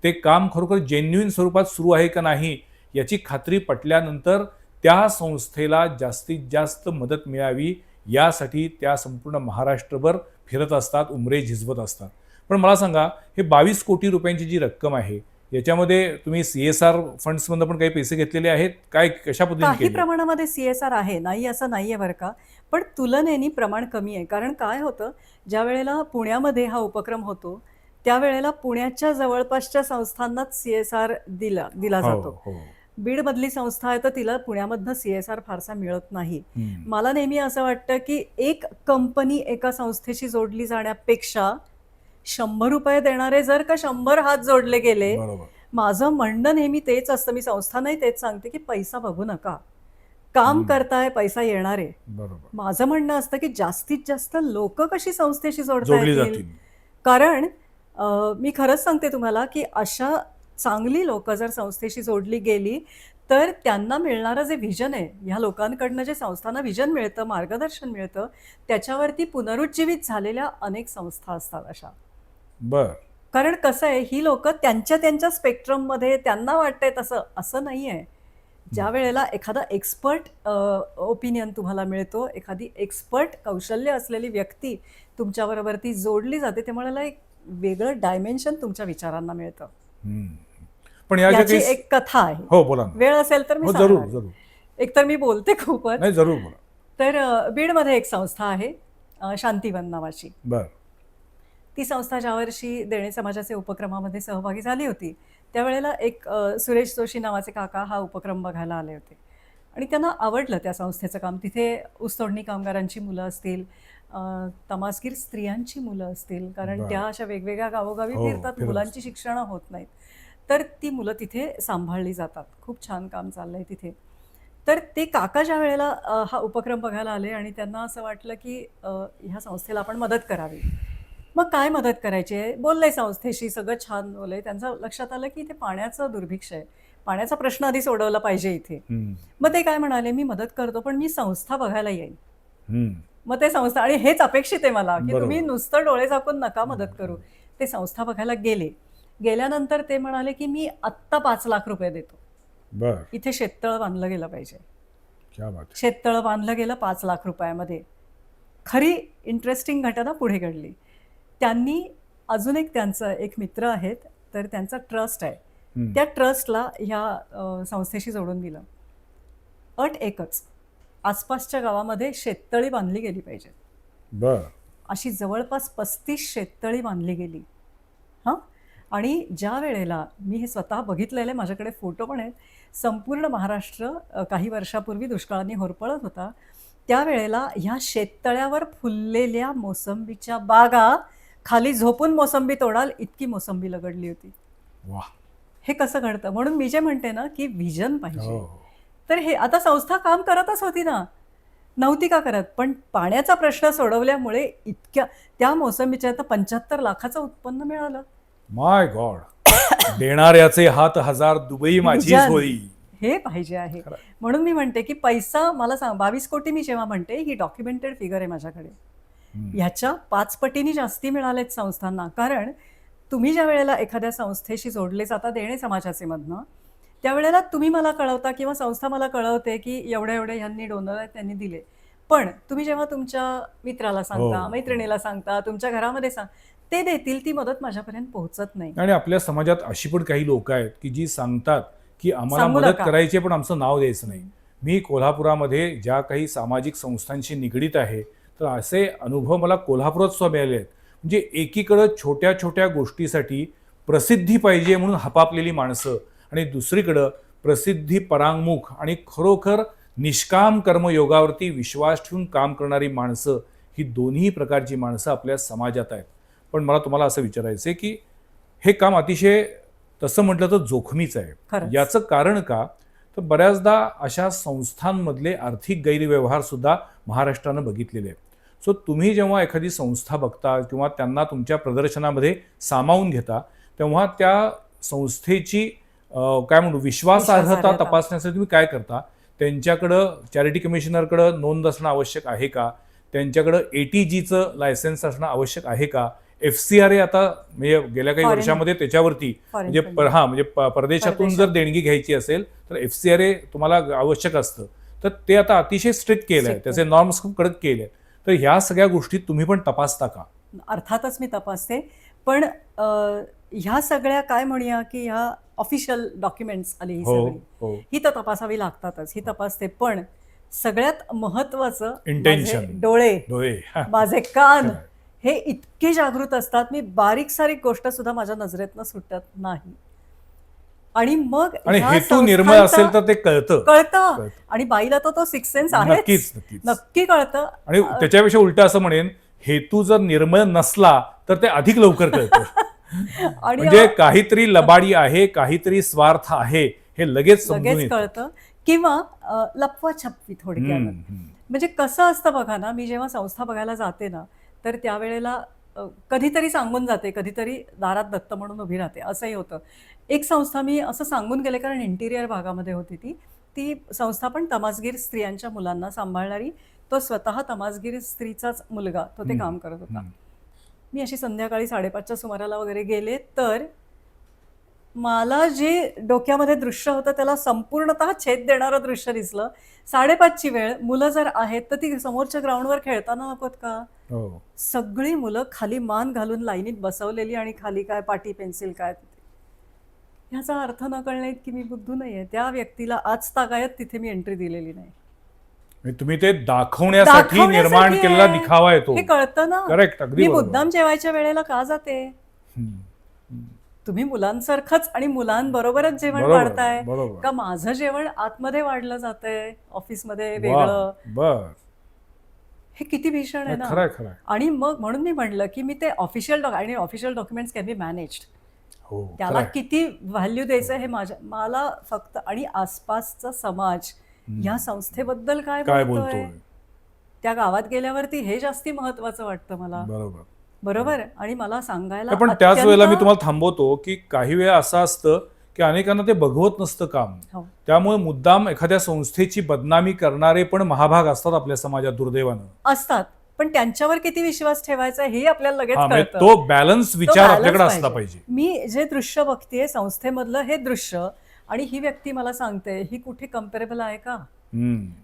ते काम खरोखर जेन्युइन स्वरूपात सुरू आहे का नाही याची खात्री पटल्यानंतर त्या संस्थेला जास्तीत जास्त मदत मिळावी यासाठी त्या संपूर्ण महाराष्ट्रभर फिरत असतात, उमरे झिजवत असतात. पण मला सांगा, हे 22 कोटी रुपयांची जी रक्कम आहे, याच्यामध्ये तुम्ही CSR फंड्समधून पण काही पैसे घेतलेले आहेत काय, कशा पद्धतीने काही केले? प्रमाणामध्ये CSR आहे, नाही असं नाहीये बरं का, पण तुलनेने प्रमाण कमी आहे. कारण काय होतं, ज्या वेळेला पुण्यामध्ये हा उपक्रम होतो त्यावेळेला पुण्याच्या जवळपासच्या संस्थांनाच CSR दिला हो जातो. हो. बीडमधली संस्था आहे तर तिला पुण्यामधनं CSR फारसा मिळत नाही. हम्म. मला नेहमी असं वाटतं की एक कंपनी एका संस्थेशी जोडली जाण्यापेक्षा 100 रुपये देणारे जर का 100 हात जोडले गेले, बरोबर. माझं म्हणणं नेहमी तेच असतं, मी संस्थांनाही तेच सांगते की पैसा बघू नका, काम करताय, पैसा येणार आहे. बरोबर. माझं म्हणणं असतं की जास्तीत जास्त लोक कशी संस्थेशी जोडता जोडली येतील. जातील. कारण मी खरंच सांगते तुम्हाला की अशा चांगली लोक जर संस्थेशी जोडली गेली तर त्यांना मिळणारं जे व्हिजन आहे, ह्या लोकांकडनं जे संस्थांना व्हिजन मिळतं, मार्गदर्शन मिळतं, त्याच्यावरती पुनरुज्जीवित झालेल्या अनेक संस्था असतात अशा. बर. कारण कसं आहे, ही लोक त्यांच्या स्पेक्ट्रममध्ये त्यांना वाटतंय तसं असं नाही आहे. ज्या वेळेला एखादा एक्सपर्ट ओपिनियन तुम्हाला मिळतो, एखादी एक्सपर्ट कौशल्य असलेली व्यक्ती तुमच्याबरोबर ती जोडली जाते, त्यामुळे एक वेगळं डायमेन्शन तुमच्या विचारांना मिळतं. हम्म. पण या ज्या याची काही एक कथा आहे. हो बोला ना. वेळ असेल तर मी हो जरूर सांगणार. जरूर. एकतर मी बोलते खूपच. नाही जरूर बोला. तर बीडमध्ये एक संस्था आहे शांतीवन नावाची. बर. ती संस्था ज्यावर्षी देणे समाजाचे उपक्रमामध्ये सहभागी झाली होती, त्यावेळेला एक सुरेश जोशी नावाचे काका हा उपक्रम बघायला आले होते आणि त्यांना आवडलं त्या संस्थेचं काम. तिथे ऊसतोडणी कामगारांची मुलं असतील, तमासगीर स्त्रियांची मुलं असतील, कारण बरं. त्या अशा वेगवेगळ्या गावोगावी हो, फिरतात, फिरत मुलांची शिक्षणं होत नाहीत, तर ती मुलं तिथे सांभाळली जातात. खूप छान काम चाललंय तिथे. तर ते काका ज्या वेळेला हा उपक्रम बघायला आले आणि त्यांना असं वाटलं की ह्या संस्थेला आपण मदत करावी. मग काय मदत करायची आहे, बोलले संस्थेशी, सगळं छान बोलले. त्यांच्या लक्षात आलं की इथे पाण्याचं दुर्भिक्ष आहे, पाण्याचा प्रश्न आधी सोडवला पाहिजे इथे. हम्म. मग ते काय म्हणाले, मी मदत करतो पण मी संस्था बघायला येईन. हम्म. मग ते संस्था, आणि हेच अपेक्षित आहे मला की बरोबर. तुम्ही नुसतं डोळे झाकून नका मदत करू. ते संस्था बघायला गेले. गेल्यानंतर ते म्हणाले की मी आत्ता 5 लाख रुपये देतो, बर. इथे शेततळं बांधलं गेलं पाहिजे. क्या बात है. शेततळं बांधलं गेलं 5 लाख रुपयामध्ये. खरी इंटरेस्टिंग घटना पुढे घडली. त्यांनी अजून एक, त्यांचं एक मित्र आहेत, तर त्यांचा ट्रस्ट आहे, हम्म. त्या ट्रस्टला ह्या संस्थेशी जोडून दिलं. अट एकच, आसपासच्या गावामध्ये शेततळी बांधली गेली पाहिजेत. बर. अशी जवळपास 35 शेततळी बांधली गेली. हां, आणि ज्या वेळेला मी हे स्वतः बघितलेले, माझ्याकडे फोटो पण आहेत, संपूर्ण महाराष्ट्र काही वर्षापूर्वी दुष्काळाने होरपळत होता, त्यावेळेला ह्या शेततळ्यावर फुललेल्या मोसंबीच्या बागा, खाली झोपून मोसंबी तोडाल इतकी मोसंबी लगडली होती. वा. हे कसं घडतं? म्हणून मी जे म्हणते ना की व्हिजन हो पाहिजे. हो. तर हे आता संस्था काम करतच होती ना, नव्हती का करत, पण पाण्याचा प्रश्न सोडवल्यामुळे इतक्या त्या मोसंबीच्या आता 75 लाखाचं उत्पन्न मिळालं. माय गॉड. देणाऱ्याचे हात हजार, दुबई माझी जन होई. हे पाहिजे आहे. खरं. म्हणून मी म्हणते की पैसा मला सांग 22 कोटी मी जेव्हा म्हणते ही डॉक्युमेंटेड फिगर आहे माझ्याकडे. ह्याच्या 5 पटीने जास्ती मिळालेत संस्थांना. कारण तुम्ही ज्या वेळेला एखाद्या संस्थेशी जोडले जाता देणे समाजाचे मधनं, त्यावेळेला तुम्ही मला कळवता किंवा संस्था मला कळवते की एवढे एवढे ह्यांनी डोनर आहेत त्यांनी दिले. पण तुम्ही जेव्हा तुमच्या मित्राला सांगता, हो. मैत्रिणीला सांगता, तुमच्या घरामध्ये ते देतील ती मदत माझ्यापर्यंत पोहोचत नाही. आणि आपल्या समाजात अशी पण काही लोक आहेत की जी सांगतात की आम्हाला सांगू मदत नका. करायची आहे, पण आमचं नाव द्यायचं नाही. मी कोल्हापुरामध्ये ज्या काही सामाजिक संस्थांशी निगडीत आहे, तर असे अनुभव मला कोल्हापुरात सुद्धा मिळाले आहेत. म्हणजे एकीकडं छोट्या छोट्या गोष्टीसाठी प्रसिद्धी पाहिजे म्हणून हपापलेली माणसं, आणि दुसरीकडं प्रसिद्धी परांगमुख आणि खरोखर निष्काम कर्मयोगावरती विश्वास ठेवून काम करणारी माणसं, ही दोन्ही प्रकारची माणसं आपल्या समाजात आहेत. पण मला तुम्हाला असं विचारायचं आहे की हे काम अतिशय तसं म्हटलं तर जोखमीचं आहे. खरंच. याचं कारण का? तर बऱ्याचदा अशा संस्थांमधले आर्थिक गैरव्यवहार सुद्धा महाराष्ट्रानं बघितलेले आहेत. सो तुम्ही जेव्हा एखादी संस्था बघता किंवा त्यांना तुमच्या प्रदर्शनामध्ये सामावून घेता, तेव्हा त्या संस्थेची काय म्हणू विश्वासार्हता विश्वासार्हता. तपासण्यासाठी तुम्ही काय करता? त्यांच्याकडं चॅरिटी कमिशनरकडं नोंद असणं आवश्यक आहे का? त्यांच्याकडं ATGचं लायसन्स असणं आवश्यक आहे का? FCRA आता म्हणजे गेल्या काही Foreign- वर्षामध्ये त्याच्यावरती Foreign म्हणजे funding. म्हणजे परदेशातून जर परदेशात. देणगी घ्यायची असेल तर FCRA तुम्हाला आवश्यक असतं. तर ते आता अतिशय स्ट्रिक्ट केलं आहे, Strict त्याचे नॉर्म्स खूप कडक केले आहेत. तर ह्या सगळ्या गोष्टी तुम्ही पण तपासता का? अर्थातच मी तपासते. पण ह्या सगळ्या काय म्हणूया की ह्या ऑफिशियल डॉक्युमेंट्स आली ही हो सगळी, हो. ही तर तपासावी लागतातच, ही तपासते. पण सगळ्यात महत्वाचं Intention. माझे डोळे, डोळे. माझे कान खरं आहे. हे इतके जागृत असतात, मी बारीक सारीक गोष्ट सुद्धा माझ्या नजरेतनं सुटत नाही. आणि मग आणि ह्या हेतू निर्मळ संस्थांचा असेल तर ते कळतं. कळतं. कळतं. आणि बाईला तर तो सिक्स सेन्स आहे, नक्कीच नक्कीच. नक्की कळतं. आणि त्याच्यापेक्षा उलट असं म्हणेन, हेतू जर निर्मळ नसला तर ते अधिक लवकर कळतं. आणि म्हणजे काहीतरी लबाडी आहे, काहीतरी स्वार्थ आहे, हे लगेच समजून लगेच येतं. कळतं. किंवा लपवा छपवी थोडक्यात. म्हणजे कसं असतं बघा ना, मी जेव्हा संस्था बघायला जाते ना, तर त्यावेळेला कधीतरी सांगून जाते, कधीतरी दारात दत्त म्हणून उभी राहते, असंही होतं. एक संस्था मी असं सांगून गेले, कारण इंटिरियर भागामध्ये होती ती संस्था पण तमासगीर स्त्रियांच्या मुलांना सांभाळणारी. तो स्वतः तमासगीर स्त्रीचाच मुलगा, तो ते काम करत होता. मी अशी संध्याकाळी 5:30च्या सुमाराला वगैरे गेले, तर मला जे डोक्यामध्ये दृश्य होतं त्याला संपूर्णतः छेद देणारं दृश्य दिसलं. 5:30ची वेळ, मुलं जर आहेत तर ती समोरच्या ग्राउंडवर खेळताना नकोत का? हो. सगळी मुलं खाली मान घालून लाईनीत बसवलेली, आणि खाली काय पाटी पेन्सिल काय. ह्याचा अर्थ न कळणे इतकी मी बुद्धू नाहीये. त्या व्यक्तीला आज तागायत तिथे मी एंट्री दिलेली नाही. म्हणजे तुम्ही ते दाखवण्यासाठी निर्माण आहे. केलेला दिखावा येतो. हे कळतं ना. करेक्ट, अगदी मी बरोबर. मुद्दाम जेवायच्या वेळेला का जाते? हम्म. तुम्ही मुलांसारखंच आणि मुलांबरोबरच जेवण बरोबर, वाढताय बरोबर. का माझं जेवण आतमध्ये वाढलं जातंय ऑफिसमध्ये वा, वेगळं? बर. हे किती भीषण आहे ना. खरंय खरंय. आणि मग म्हणून मी म्हणलं की मी ते official documents can be managed. हो त्याला खरंय. किती व्हॅल्यू द्यायचं हे मला फक्त, आणि आसपासचा समाज या संस्थेबद्दल काय काय बोलतोय, बोलतोय? त्या गावात गेल्यावरती हे जास्ती महत्वाचं वाटतं मला. बरोबर. बरोबर. आणि मला सांगायला पण त्याच वेळेला मी अत्यंत- तुम्हाला थांबवतो की काही वेळा असं असतं की अनेकांना ते बघवत नसतं काम. हो. त्यामुळे मुद्दाम एखाद्या संस्थेची बदनामी करणारे पण महाभाग असतात आपल्या समाजात दुर्दैवानं. असतात, पण त्यांच्यावर किती विश्वास ठेवायचा हे आपल्याला लगेच म्हणजे कळतं. तो बॅलन्स तो विचार balance आपल्याकडे असला पाहिजे. पाहिजे. मी जे दृश्य बघतेय संस्थेमधलं हे दृश्य, आणि ही व्यक्ती मला सांगते, ही कुठे कम्पेरेबल आहे का?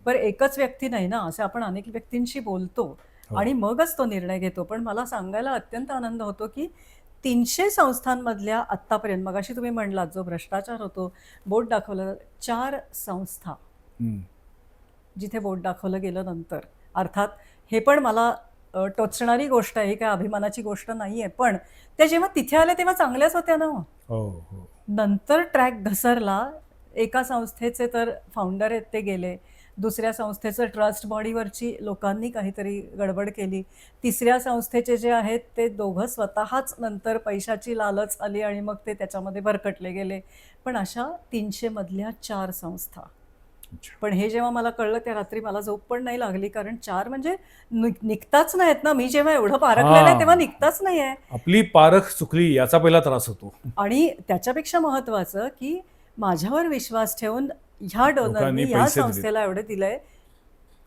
बरं, एकच व्यक्ती नाही ना, असे आपण अनेक व्यक्तींशी बोलतो आणि मगच तो निर्णय घेतो. पण मला सांगायला अत्यंत आनंद होतो की 300 संस्थांमधल्या आत्तापर्यंत, मगाशी तुम्ही म्हणलात जो भ्रष्टाचार होतो, बोट दाखवलं, 4 संस्था जिथे बोट दाखवलं गेलं नंतर. अर्थात हे पण मला टोचणारी गोष्ट आहे, ही काय अभिमानाची गोष्ट नाहीये, पण त्या जेव्हा तिथे आल्या तेव्हा चांगल्याच होत्या ना. हो हो. नंतर ट्रॅक घसरला. एका संस्थेचे तर फाउंडर आहेत ते गेले, दुसऱ्या संस्थेचं ट्रस्ट बॉडीवरची लोकांनी काहीतरी गडबड केली, तिसऱ्या संस्थेचे जे आहेत ते दोघं स्वतःच नंतर पैशाची लालच आली आणि मग ते त्याच्यामध्ये भरकटले गेले. पण अशा 300 मधल्या 4 संस्था अच्छा. पण हे जेव्हा मला कळलं त्या रात्री मला झोप पण नाही लागली, कारण 4 म्हणजे निघताच नाहीत ना. मी जेव्हा एवढं पारखलेलं आहे तेव्हा हां. निघताच नाहीये. आपली पारख चुकली याचा पहिला त्रास होतो. आणि त्याच्यापेक्षा महत्त्वाचं, की माझ्यावर विश्वास ठेवून ह्या लोकांनी डोनरनी ह्या पैसे दिलेत. संस्थेला एवढे दिलंय.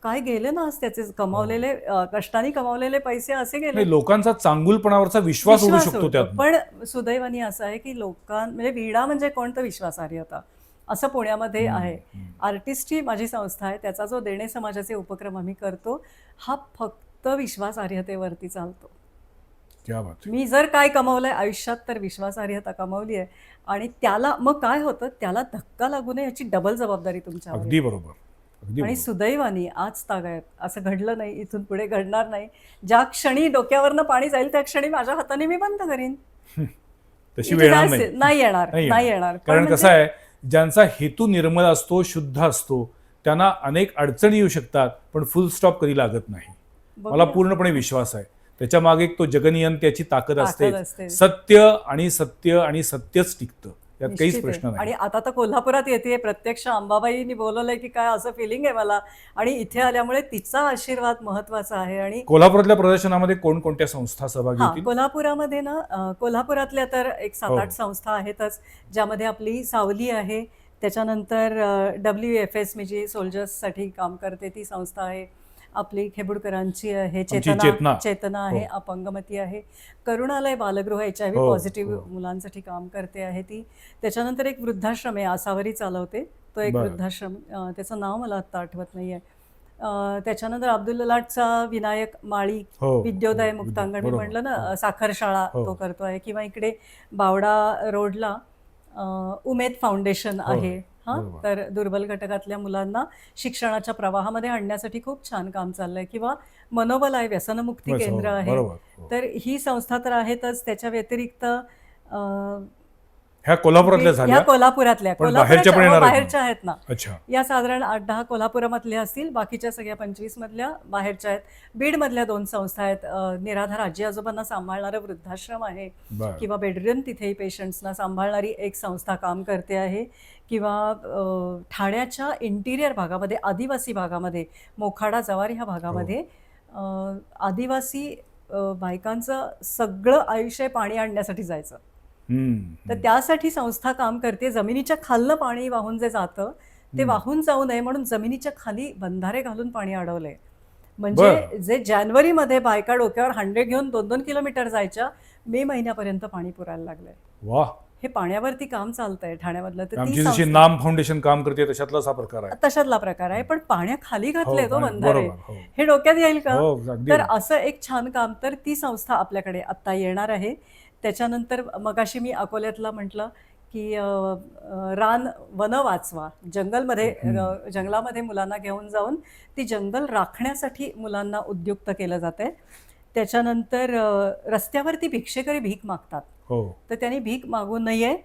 काय गेले ना आज त्याचे कमावलेले कष्टाने कमावलेले पैसे असे गेले. नाही, लोकांचा चांगुलपणावरचा विश्वास उडू शकतो उडतो. त्यातून. पण सुदैवाने असं आहे, की म्हणजे वीणा म्हणजे कोण तर विश्वासार्हता असं पुण्यामध्ये आहे. आर्टिस्ट ही माझी संस्था आहे. त्याचा जो देणे समाजाचे उपक्रम आम्ही करतो, हा फक्त विश्वासार्हतेवरती चालतो. क्या बात है. मी जर काय कमवलंय आयुष्यात तर विश्वासार्हता कमावली आहे. आणि त्याला मग काय होतं, त्याला धक्का लागू नये याची डबल जबाबदारी तुमच्यावर आहे. अगदी बरोबर. अगदी आणि बरोबर. सुदैवाने आज तागायत असं घडलं नाही, इथून पुढे घडणार नाही. ज्या क्षणी डोक्यावरनं पाणी जाईल त्या क्षणी माझ्या हाताने मी बंद करीन. तशी इथे वेळ येणार जायचं- नाही. नाही येणार नाही नाही येणार. येणार. पण कारण म्हणजे कसं आहे, ज्यांचा हेतू निर्मळ असतो, शुद्ध असतो, त्यांना अनेक अडचणी येऊ शकतात, पण फुल स्टॉप कधी लागत नाही. मला बघूया. पूर्णपणे विश्वास आहे. त्याच्या मागे एक तो जगनियंत्याची ताकद ताकद असते. असते. सत्य आणि सत्य आणि सत्यच टिकतं, यात काहीच निश्चित आहे. प्रश्न आणि नाही. आता तर कोल्हापुरात येते प्रत्यक्ष अंबाबाईंनी बोलवलंय की काय असं फिलिंग आहे मला. आणि इथे आल्यामुळे तिचा आशीर्वाद महत्वाचा आहे. आणि कोल्हापुरातल्या प्रदर्शनामध्ये कोणकोणत्या संस्था सहभागी हा होतील? कोल्हापुरामध्ये ना कोल्हापुरातल्या तर एक 7-8 संस्था आहेतच, ज्यामध्ये आपली सावली आहे. त्याच्यानंतर WFS मी जी सोल्जर्ससाठी काम करते ती संस्था आहे. आपली खेबुडकरांची आहे, चेतना. चेतना आहे, अपंगमती आहे. करुणालय बालगृह HIV हो, पॉझिटिव्ह हो. मुलांसाठी काम करते आहे ती. त्याच्यानंतर एक वृद्धाश्रम आहे, आसावरी चालवते तो एक बरं. वृद्धाश्रम. त्याचं नाव मला आत्ता आठवत नाहीये. त्याच्यानंतर अब्दुल्लाटचा विनायक माळी हो, विद्योदय हो, मुक्तांगण मी बरोबर. म्हणलं ना, हो. साखरशाळा हो. तो करतो आहे. किंवा इकडे बावडा रोडला उमेद फाउंडेशन हो, आहे. हां, बरोबर. तर दुर्बल घटकातल्या मुलांना शिक्षणाच्या प्रवाहामध्ये आणण्यासाठी खूप छान काम चाललंय. किंवा मनोबल आहे, व्यसनमुक्ती बस, हो, केंद्र आहे. बरोबर. हो. तर ही संस्था तर आहेतच. त्याच्या व्यतिरिक्त ह्या कोल्हापुरातल्या ह्या झाल्या, कोल्हापुरातल्या पण बाहेरच्या पण हो, येणार आहेत बाहेरच्या आहेत ना. अच्छा. या साधारण 8-10 कोल्हापुरामधल्या असतील. बाकीच्या सगळ्या 25 मधल्या बाहेरच्या आहेत. बीडमधल्या 2 संस्था आहेत. निराधार आजी आजोबांना सांभाळणारं वृद्धाश्रम आहे. बरं. किंवा बेडरिडन तिथेही पेशंट्सना सांभाळणारी एक संस्था काम करते आहे. किंवा ठाण्याच्या इंटिरियर भागामध्ये, आदिवासी भागामध्ये, मोखाडा जवारी ह्या भागामध्ये आदिवासी बायकांचं सगळं आयुष्य पाणी आणण्यासाठी जायचं. तर त्यासाठी संस्था काम करते. जमिनीच्या खालनं पाणी वाहून जे जातं ते वाहून जाऊ नये म्हणून जमिनीच्या खाली बंधारे घालून पाणी अडवलंय. म्हणजे जे जानेवारीमध्ये बायका डोक्यावर हांडे घेऊन 2-2 किलोमीटर जायच्या, मे महिन्यापर्यंत पाणी पुरायला लागलंय. वा. हे पाण्यावरती काम चालतंय ठाण्यामधलं. तर आमची ती जशी संस्था नाम फाउंडेशन काम करते तशातलाच हा प्रकार आहे. तशातला प्रकार आहे. पण पाण्याखाली घातले तो हो, बंधारे. बरोबर. हो. हे डोक्यात येईल का? हो, अगदी तर बरोबर. असं एक छान काम, तर ती संस्था आपल्याकडे आत्ता येणार आहे. त्याच्यानंतर मगाशी मी अकोल्यातला म्हटलं की वन वाचवा, जंगलामध्ये मुलांना घेऊन जाऊन ती जंगल राखण्यासाठी मुलांना उद्युक्त केलं जातंय. त्याच्यानंतर रस्त्यावरती भिक्षेकरी भीक मागतात. हो. तर त्यांनी भीक मागू नये,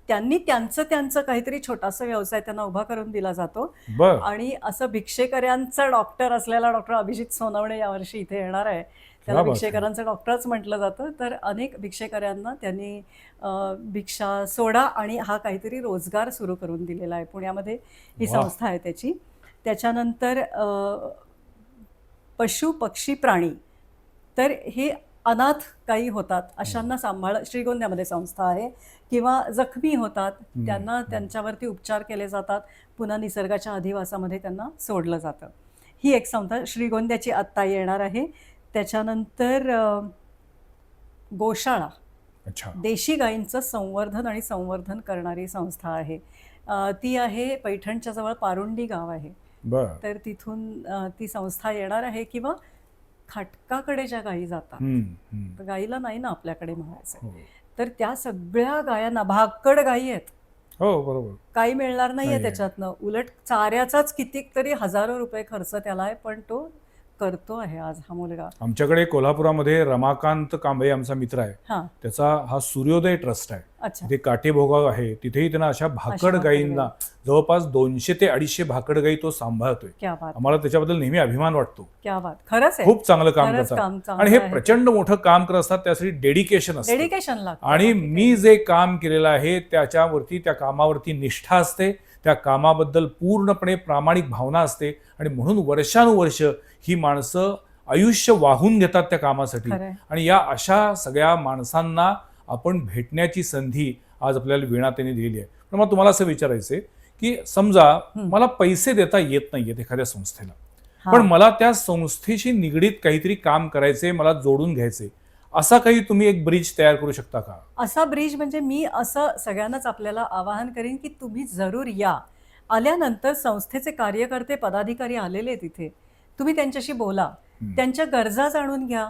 त्यांनी त्यांचं काहीतरी छोटासा व्यवसाय त्यांना उभा करून दिला जातो. बर. आणि असं भिक्षेकऱ्यांचा डॉक्टर असलेला डॉक्टर अभिजित सोनवणे यावर्षी इथे येणार आहे. त्याला क्या बात आहे. भिक्षेकरांचं डॉक्टरच म्हटलं जातं. तर अनेक भिक्षेकऱ्यांना त्यांनी भिक्षा सोडा आणि हा काहीतरी रोजगार सुरू करून दिलेला आहे. पुण्यामध्ये ही वा. संस्था आहे त्याची. त्याच्यानंतर पशु पक्षी प्राणी, तर हे अनाथ काही होतात अशांना श्रीगोंद्यामध्ये संस्था आहे. किंवा जखमी होतात त्यांना त्यांच्यावरती उपचार केले जातात, पुन्हा निसर्गाच्या अधिवासामध्ये त्यांना सोडलं जातं. ही एक संस्था श्रीगोंद्याची आत्ता येणार आहे. त्याच्यानंतर गोशाळा, अच्छा. देशी गायींचं संवर्धन करणारी संस्था आहे. ती आहे पैठणच्या जवळ पारुंडी गाव आहे. बर. तर तिथून ती संस्था येणार आहे. किंवा खाटकाकडे ज्या गायी जातात, तर गाईला नाही ना आपल्याकडे म्हणायचं, हो. तर त्या सगळ्या गायांना भाकड गायी आहेत, हो, बरोबर. काही मिळणार नाहीये नाहीये. त्याच्यातनं. उलट चाऱ्याचाच कितीतरी हजारो रुपये खर्च त्याला आहे, पण तो करतो आहे आज हा मुलगा. आमच्याकडे कोल्हापुरामध्ये रमाकांत कांबळे आमचा मित्र आहे, हां, त्याचा हा सूर्योदय ट्रस्ट आहे. अच्छा, तिथे काटेभोगाव आहे, तिथेही त्यांना अशा भाकड भाकड गायींना जवळपास 200 ते 250 भाकड गायी तो सांभाळतोय. क्या बात, आम्हाला त्याच्याबद्दल नेहमी अभिमान वाटतो. क्या बात. खरंच आहे, खूप चांगलं काम खरंच करतात काम चांगलं आणि हे आहे. प्रचंड मोठं काम करत असतात. त्यासाठी डेडिकेशन असतं. डेडिकेशन लागतं. आणि मी जे काम केलेलं आहे त्याच्यावरती, त्या कामावरती निष्ठा असते, त्या कामाबद्दल पूर्णपणे प्रामाणिक भावना असते आणि म्हणून वर्षानुवर्ष ही माणसं आयुष्य वाहून घेतात त्या कामासाठी. खरंय. आणि या अशा सगळ्या माणसांना आपण भेटण्याची संधी आज आपल्याला वीणाताईंनी दिलेली आहे. पण मला तुम्हाला असं विचारायचंय की समजा मला पैसे देता येत नाहीयेत एखाद्या संस्थेला, हा. पण मला त्या संस्थेशी निगडीत काहीतरी काम करायचे, मला जोडून घ्यायचे, असा काही तुम्ही एक ब्रिज तयार करू शकता का? असा ब्रिज म्हणजे मी असं सगळ्यांनाच आपल्याला आवाहन करीन की तुम्ही जरूर या. आल्यानंतर संस्थेचे कार्यकर्ते पदाधिकारी आलेले तिथे, तुम्ही त्यांच्याशी बोला, त्यांच्या गरजा जाणून घ्या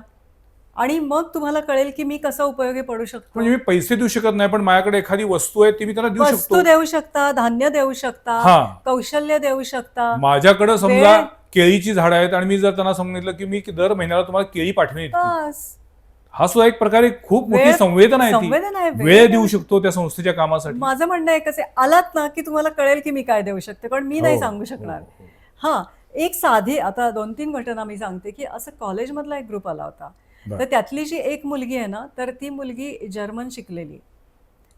आणि मग तुम्हाला कळेल की मी कसं उपयोगी पडू शकतो. म्हणजे मी पैसे देऊ शकत नाही, पण माझ्याकडे एखादी वस्तू आहे ती मी त्याला देऊ वस्तू शकतो. देऊ शकता, धान्य देऊ शकता, हा. कौशल्य देऊ शकता. माझ्याकडे समजा वेळ- केळीची झाडं आहेत आणि मी जर त्यांना सांगितलं की मी दर महिन्याला तुम्हाला केळी पाठवेन इतकी, बस. हा सुद्धा एक प्रकारे खूप मोठी वेळ- संवेदना आहे. संवेदना आहे, ती वेळ वेळ देऊ देऊ शकतो त्या संस्थेच्या कामासाठी. माझं म्हणणं एकच आहे, आलात ना की तुम्हाला कळेल की मी काय देऊ शकते, पण मी नाही हो, सांगू हो, शकणार. हो. हा, एक साधी आता 2-3 घटना मी सांगते की असं कॉलेजमधला एक ग्रुप आला होता. बरं. तर त्यातली जी एक मुलगी आहे ना, तर ती मुलगी जर्मन शिकलेली.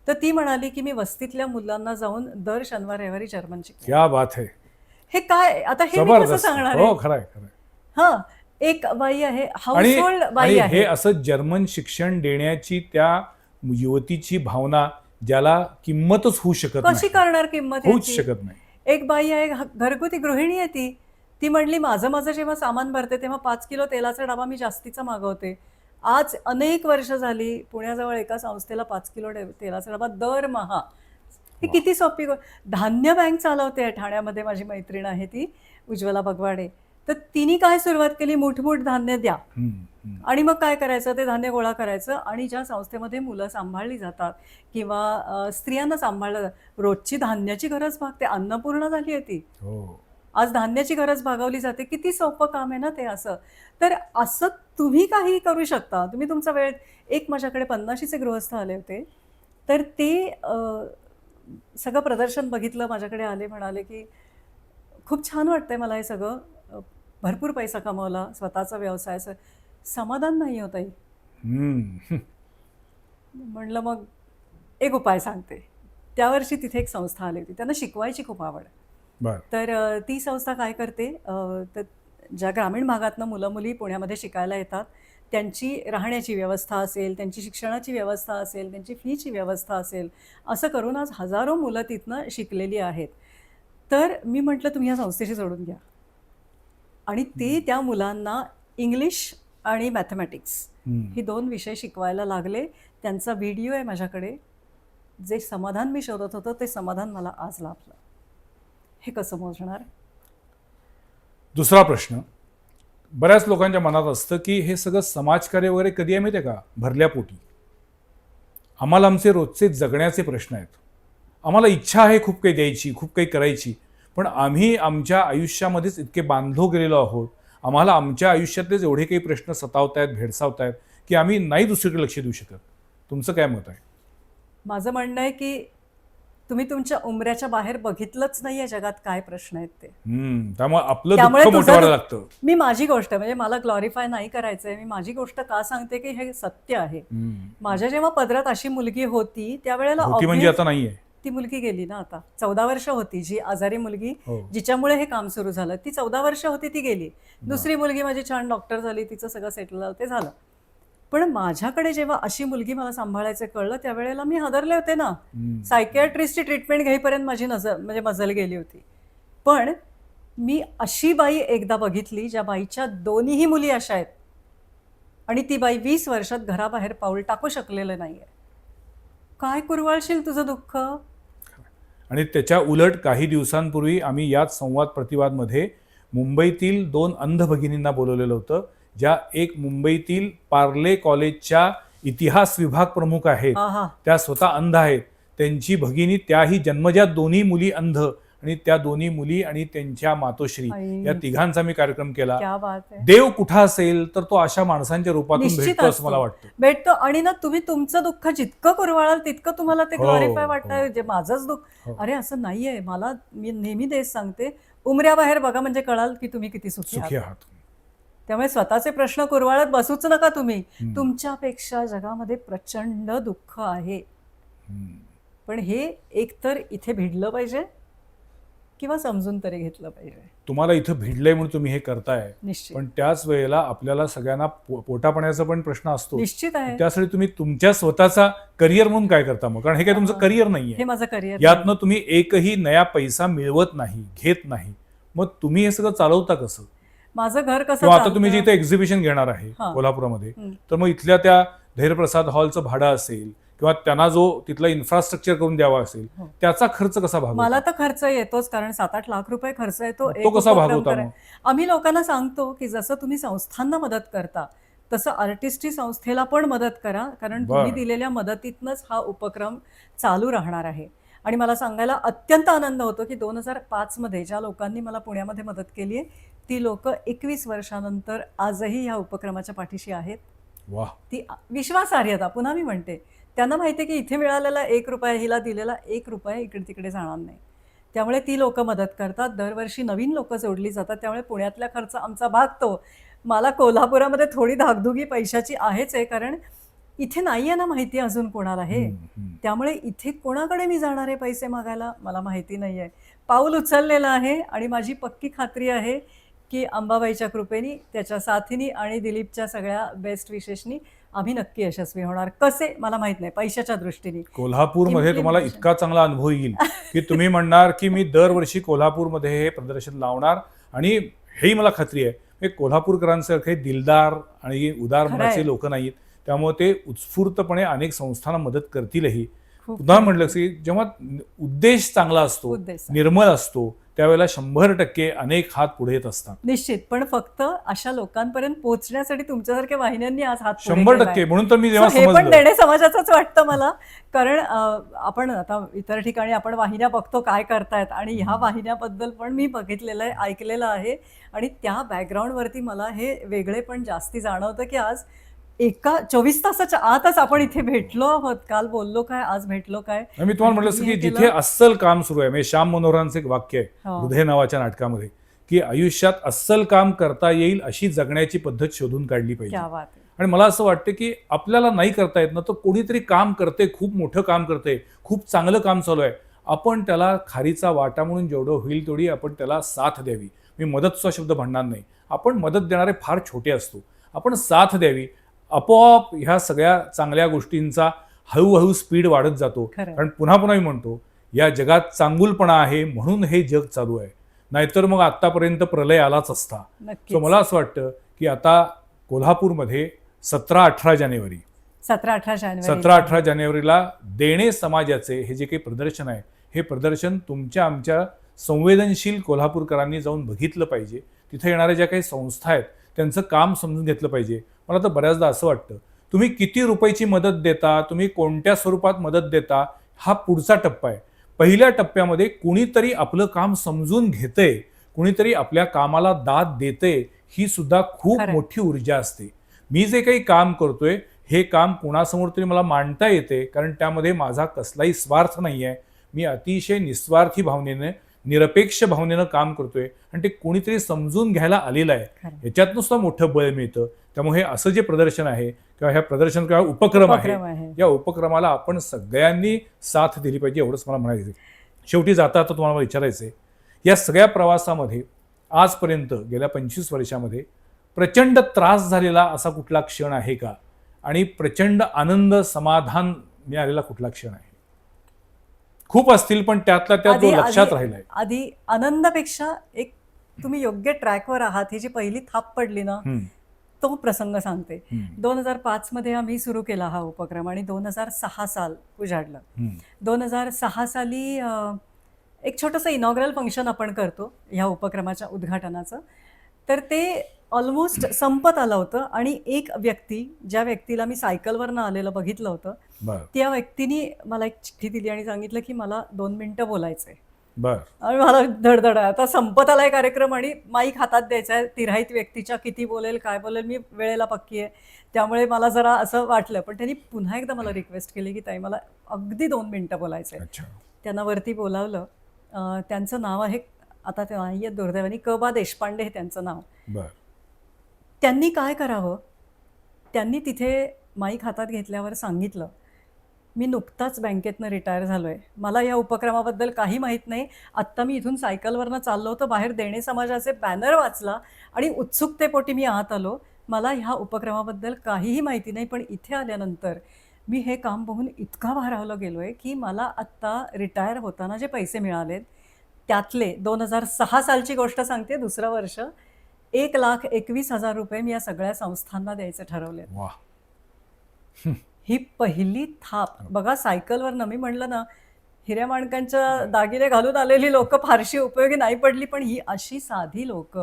तर ती म्हणाली की मी वस्तीतल्या मुलांना जाऊन दर शनिवार रविवारी जर्मन शिकते. क्या बात है, हे काय आता हे मी कसं जबरदस्त. सांगणार हो, आहे? खरंय खरंय. हा, एक बाई आहे, आणि हाऊसहोल्ड बाई आणि आहे. हे असं जर्मन शिक्षण देण्याची त्या युवतीची भावना, ज्याला किंमतच होऊ शकत कशी नाही, करणार किंमत होऊच याची? शकत नाही. एक बाई आहे, घरगुती गृहिणी आहे ती. ती म्हणली माझं जेव्हा सामान भरते तेव्हा 5 किलो तेलाचा डबा मी जास्तीचा मागवते. आज अनेक वर्ष झाली पुण्याजवळ एका संस्थेला 5 किलो तेलाचा डबा दरमहा. ही किती सोपी धान्य बँक चालवते आहे ठाण्यामध्ये. माझी मैत्रीण आहे ती उज्ज्वला बगवाडे. तर तिने काय सुरुवात केली, मुठमुठ धान्य द्या आणि मग काय करायचं, ते धान्य गोळा करायचं आणि ज्या संस्थेमध्ये मुलं सांभाळली जातात किंवा स्त्रियांना सांभाळलं जातं, रोजची धान्याची गरज भागते. अन्नपूर्णा झाली आहे ती. हो. आज धान्याची गरज भागवली जाते. किती सोपं काम आहे ना ते असं. तर असं तुम्ही काही करू शकता. तुम्ही तुमचा वेळ, एक माझ्याकडे 50शीचे गृहस्थ आले होते. तर ते सगळं प्रदर्शन बघितलं, माझ्याकडे आले, म्हणाले की खूप छान वाटतंय मला हे सगळं. भरपूर पैसा कमवला, स्वतःचा व्यवसाय, समाधान नाही होत आहे. म्हणलं मग एक उपाय सांगते. त्या वर्षी तिथे एक संस्था आली होती, त्यांना शिकवायची खूप आवड. बर. तर ती संस्था काय करते, तर ज्या ग्रामीण भागातनं मुलं मुली पुण्यामध्ये शिकायला येतात, त्यांची राहण्याची व्यवस्था असेल, त्यांची शिक्षणाची व्यवस्था असेल, त्यांची फीची व्यवस्था असेल, असं करून आज हजारो मुलं तिथनं शिकलेली आहेत. तर मी म्हटलं तुम्ही या संस्थेशी जोडून घ्या. आणि ते त्या मुलांना इंग्लिश आणि मॅथमॅटिक्स ही 2 विषय शिकवायला लागले. त्यांचा व्हिडिओ आहे माझ्याकडे. जे समाधान मी शोधत होतो ते समाधान मला आज लाभलं. हे कसं मोजणार? दुसरा प्रश्न, बऱ्याच लोकांच्या मनात असतं की हे सगळं समाजकार्य वगैरे कधी आहे माहिती आहे का, भरल्या पोटी. आम्हाला आमचे रोजचे जगण्याचे प्रश्न आहेत, आम्हाला इच्छा आहे खूप काही द्यायची, खूप काही करायची, पण आम्ही आमच्या आयुष्यामध्येच इतके बांधलो गेलेलो आहोत, आम्हाला आमच्या आयुष्यातलेच एवढे काही प्रश्न सतावतायत, भेडसावतायत की आम्ही नाही दुसरीकडे लक्ष देऊ शकत. तुमचं काय मत आहे? माझं म्हणणं आहे की तुम्ही तुमच्या उमऱ्याच्या बाहेर बघितलंच नाहीये जगात काय प्रश्न आहेत ते. त्यामुळे आपलं त्यामुळे दुःख तुझं मोठं व्हायला लागतं. मी माझी गोष्ट, म्हणजे मला ग्लॉरिफाय नाही करायचंय, मी माझी गोष्ट का सांगते की हे सत्य आहे. माझ्या जेव्हा पदरात अशी मुलगी होती त्यावेळेला होती म्हणजे आता नाहीये, ती मुलगी गेली ना. आता 14 वर्ष होती, जी आजारी मुलगी हो. जिच्यामुळे हे काम सुरू झालं, ती 14 वर्ष होती, ती गेली. दुसरी मुलगी माझी छान डॉक्टर झाली, तिचं सगळं सेटल झालं, ते झालं. पण माझ्याकडे जेव्हा अशी मुलगी मला सांभाळायचं कळलं त्यावेळेला मी हादरले होते ना. सायकियाट्रिस्टची ट्रीटमेंट घेईपर्यंत माझी मजल गेली होती. पण मी अशी बाई एकदा बघितली ज्या बाईच्या दोन्हीही मुली अशा आहेत आणि ती बाई 20 वर्षात घराबाहेर पाऊल टाकू शकलेलं नाहीये. काय कुरवाळशील तुझं दुःख? आणि त्याच्या उलट काही दिवसांपूर्वी आम्ही याच संवाद प्रतिवादमध्ये मुंबईतील 2 अंध भगिनींना बोलवलेलं होतं, ज्या एक मुंबईतील पार्ले कॉलेजच्या इतिहास विभाग प्रमुख आहेत. आहा. त्या स्वतः अंध आहेत. त्यांची भगिनी, त्याही जन्मजात दोन्ही मुली अंध, आणि त्या दोन्ही मुली आणि त्यांच्या मातोश्री आई. या तिघांचा मी कार्यक्रम केला. क्या बात आहे. देव कुठं असेल तर तो अशा माणसांच्या रूपातून निश्चित भेटतो असं असतो. मला वाटतं. भेटतो. आणि ना तुम्ही तुमचं दुःख जितकं कुरवाळाल तितकं तुम्हाला ते हो, ग्लॉरिफाय हो. वाटतंय. जे माझंच दुःख, हो. अरे असं नाहीये. मला, मी नेहमी तेच सांगते, उमऱ्याबाहेर बघा म्हणजे कळाल की तुम्ही किती सुखी सुखी आहात. आहात. त्यामुळे स्वतःचे प्रश्न कुरवाळत बसूच नका तुम्ही. तुमच्यापेक्षा जगामध्ये प्रचंड दुःख आहे. पण हे एकतर इथे भिडलं पाहिजे किंवा समजून तरी घेतलं पाहिजे. तुम्हाला इथं भिडलंय म्हणून तुम्ही हे करताय, निश्चित पण त्याच वेळेला आपल्याला सगळ्यांना पोटापाण्याचा पण प्रश्न असतो. निश्चित आहे. त्यासाठी तुम्ही तुमच्या स्वतःचा करिअर म्हणून काय करता मग? कारण हे काय तुमचं करिअर हे नाहीये, माझं करिअर यातनं तुम्ही एकही नया पैसा मिळवत नाही, घेत नाही. मग तुम्ही हे सगळं चालवता कसं? माझं घर कसं किंवा आता तुम्ही चालतं? जिथे एक्झिबिशन घेणार आहे हां. कोल्हापुरामध्ये, हं. तर मग इथल्या त्या धैर्यप्रसाद हॉलचं भाडं असेल किंवा त्यांना जो तिथला इन्फ्रास्ट्रक्चर करून द्यावा असेल, हो. त्याचा खर्च कसा मला भागवता? तर खर्च येतोच, कारण 7-8 लाख रुपये खर्च येतो तो एक कसा उपक्रम भागवता करायला. मग? आम्ही लोकांना सांगतो की जसं तुम्ही संस्थांना मदत करता तसं आर्टिस्ट्री संस्थेला पण मदत करा, कारण तुम्ही बरं. दिलेल्या मदतीतनंच हा उपक्रम चालू राहणार आहे. आणि मला सांगायला अत्यंत आनंद होतो की 2005 मध्ये ज्या लोकांनी मला पुण्यामध्ये मदत केली आहे, ती लोक 21 वर्षानंतर आजही ह्या उपक्रमाच्या पाठीशी आहेत. वाह! ती विश्वासार्हता, पुन्हा मी म्हणते, त्यांना माहिती आहे की इथे मिळालेला 1 रुपया, हिला दिलेला 1 रुपया इकडे तिकडे जाणार नाही. त्यामुळे ती लोकं मदत करतात. दरवर्षी नवीन लोकं जोडली जातात. त्यामुळे पुण्यातला खर्च आमचा भागतो. मला कोल्हापुरामध्ये थोडी धाकधुकी पैशाची आहेच आहे, कारण इथे नाही आहे ना माहिती अजून कोणाला हे. हं, हं. त्यामुळे इथे कोणाकडे मी जाणार आहे पैसे मागायला, मला माहिती नाही आहे. पाऊल उचललेलं आहे आणि माझी पक्की खात्री आहे की अंबाबाईच्या कृपेने, त्याच्या साथीने आणि दिलीपच्या सगळ्या बेस्ट विशेषनी आम्ही नक्की यशस्वी होणार. कसे मला माहित नाही, पैशाच्या दृष्टीने. कोल्हापूरमध्ये तुम्हाला Implementation. इतका चांगला अनुभव येईल की तुम्ही म्हणणार की मी दरवर्षी कोल्हापूरमध्ये हे प्रदर्शन लावणार, आणि हेही मला खात्री आहे हे कोल्हापूरकरांसारखे दिलदार आणि उदार खरं मनाचे आहे. लोक नाहीत, त्यामुळे ते उत्स्फूर्तपणे अनेक संस्थांना मदत करतीलही. खूप पुन्हा म्हटलं की जेव्हा उद्देश चांगला असतो, उद्देश आहे. निर्मळ असतो, त्यावेळेला 100% अनेक हात पुढे येत असतात. निश्चित, पण फक्त अशा लोकांपर्यंत पोहोचण्यासाठी तुमच्यासारख्या वाहिन्यांनी आज हात पुढे 100%. केलाय. म्हणून तर मी So जेव्हा हे पण समजलं, देणे समाजाचंच वाटतं मला, कारण आपण आता इतर ठिकाणी आपण वाहिन्या बघतो काय करतायत, आणि ह्या वाहिन्याबद्दल पण मी बघितलेलं आहे, ऐकलेलं आहे, आणि त्या बॅकग्राऊंडवरती मला हे वेगळे पण जास्ती जाणवतं की आज एका 24 तासाच्या आतच आपण इथे भेटलो आहोत. काल बोललो काय, आज भेटलो काय. आणि मी तुम्हाला म्हटलं असं तुम्ही की हे जिथे केलं. अस्सल काम सुरू आहे, म्हणजे श्याम मनोहरांचं एक वाक्य आहे हो. हृदय नावाच्या नाटकामध्ये, की आयुष्यात अस्सल काम करता येईल अशी जगण्याची पद्धत शोधून काढली पाहिजे. क्या बात आहे. आणि मला असं वाटतं की आपल्याला नाही करता येत ना, तर कोणीतरी काम करते, खूप मोठं काम करते, खूप चांगलं काम चालू आहे, आपण त्याला खारीचा वाटा म्हणून जेवढं होईल तेवढी आपण त्याला साथ द्यावी. मी मदतचा शब्द म्हणणार नाही, आपण मदत देणारे फार छोटे असतो, आपण साथ द्यावी. आपोआप ह्या सगळ्या चांगल्या गोष्टींचा हळूहळू स्पीड वाढत जातो. खरं. कारण पुन्हा पुन्हा मी म्हणतो, या जगात चांगुलपणा आहे म्हणून हे जग चालू आहे, नाहीतर मग आतापर्यंत प्रलय आलाच असता. नक्कीच. सो मला असं वाटतं की आता कोल्हापूरमध्ये 17-18 जानेवारी 17-18 जानेवारी 17-18 जानेवारीला देणे समाजाचे हे जे काही प्रदर्शन आहे, हे प्रदर्शन तुमच्या आमच्या संवेदनशील कोल्हापूरकरांनी जाऊन बघितलं पाहिजे. तिथे येणाऱ्या ज्या काही संस्था आहेत त्यांचं काम समजून घेतलं पाहिजे. मला तर बऱ्याचदा असं वाटतं, तुम्ही किती रुपयाची मदत देता, तुम्ही कोणत्या स्वरूपात मदत देता, हा पुढचा टप्पा आहे. पहिल्या टप्प्यामध्ये कुणीतरी आपलं काम समजून घेतंय, कुणीतरी आपल्या कामाला दाद देतंय, ही सुद्धा खूप खरंय. मोठी ऊर्जा असते. मी जे काही काम करतोय हे काम कुणासमोर तरी मला मांडता येते, कारण त्यामध्ये माझा कसलाही स्वार्थ नाही आहे. मी अतिशय निस्वार्थी भावनेने, निरपेक्ष भावनेनं काम करतोय, आणि ते कोणीतरी समजून घ्यायला आलेलं आहे. खरं. याच्यात नुसतं मोठं बळ मिळतं. त्यामुळे हे असं जे प्रदर्शन आहे किंवा ह्या प्रदर्शन किंवा उपक्रम आहे, आहे. या उपक्रमाला आपण सगळ्यांनी साथ दिली पाहिजे, एवढंच मला म्हणायचं आहे. शेवटी जाता आता तुम्हाला मला विचारायचं आहे, या सगळ्या प्रवासामध्ये आजपर्यंत गेल्या 25 वर्षामध्ये प्रचंड त्रास झालेला असा कुठला क्षण आहे का, आणि प्रचंड आनंद समाधान मिळालेला कुठला क्षण आहे? खूप असतील, पण त्यातला त्यात जो लक्षात राहिलाय. आधी आनंदापेक्षा एक तुम्ही योग्य ट्रॅकवर आहात, ही जी पहिली थाप पडली ना, हम्म, तो प्रसंग सांगते. हम्म, 2005 मध्ये आम्ही सुरू केला हा उपक्रम, आणि 2006 साल उजाडलं. हम्म. 2006 साली एक छोटंसं इनॉग्रल फंक्शन आपण करतो ह्या उपक्रमाच्या उद्घाटनाचं. तर ते ऑलमोस्ट संपत आलं होतं, आणि एक व्यक्ती, ज्या व्यक्तीला मी सायकलवरनं आलेलं बघितलं होतं, बरं त्या व्यक्तीने मला एक चिठ्ठी दिली आणि सांगितलं की मला 2 मिनिटं बोलायचं आहे. बरं आणि मला धडधड आहे, आता संपत आलाय कार्यक्रम आणि माईक हातात द्यायचा आहे. तिराहित व्यक्तीच्या किती बोलेल, काय बोलेल, मी वेळेला पक्की आहे, त्यामुळे मला जरा असं वाटलं. पण त्यांनी पुन्हा एकदा मला रिक्वेस्ट केली की ताई मला अगदी 2 मिनिटं बोलायचं आहे. अच्छा. त्यांना वरती बोलावलं. त्यांचं नाव आहे, आता ते नाही आहे दुर्दैवानी, क.बा. देशपांडे हे त्यांचं नाव. बरं त्यांनी काय करावं, त्यांनी तिथे माईक हातात घेतल्यावर सांगितलं मी नुकताच बँकेतनं रिटायर झालोय. मला या उपक्रमाबद्दल काही माहीत नाही. आत्ता मी इथून सायकलवरनं चाललो होतो. बाहेर देणे समाजाचे बॅनर वाचला आणि उत्सुकतेपोटी मी आत आलो. मला ह्या उपक्रमाबद्दल काहीही माहिती नाही. पण इथे आल्यानंतर मी हे काम बघून इतका भारावला गेलोय, की मला आत्ता रिटायर होताना जे पैसे मिळालेत, त्यातले 2006 सालची गोष्ट सांगते, दुसरं वर्ष, ₹1,21,000 मी या सगळ्या संस्थांना द्यायचे ठरवलेत. वा. ही पहिली थाप बघा सायकलवरनं. मी म्हणलं ना, हिऱ्या माणकांच्या दागिने घालून आलेली लोक फारशी उपयोगी नाही पडली, पण ही अशी साधी लोक,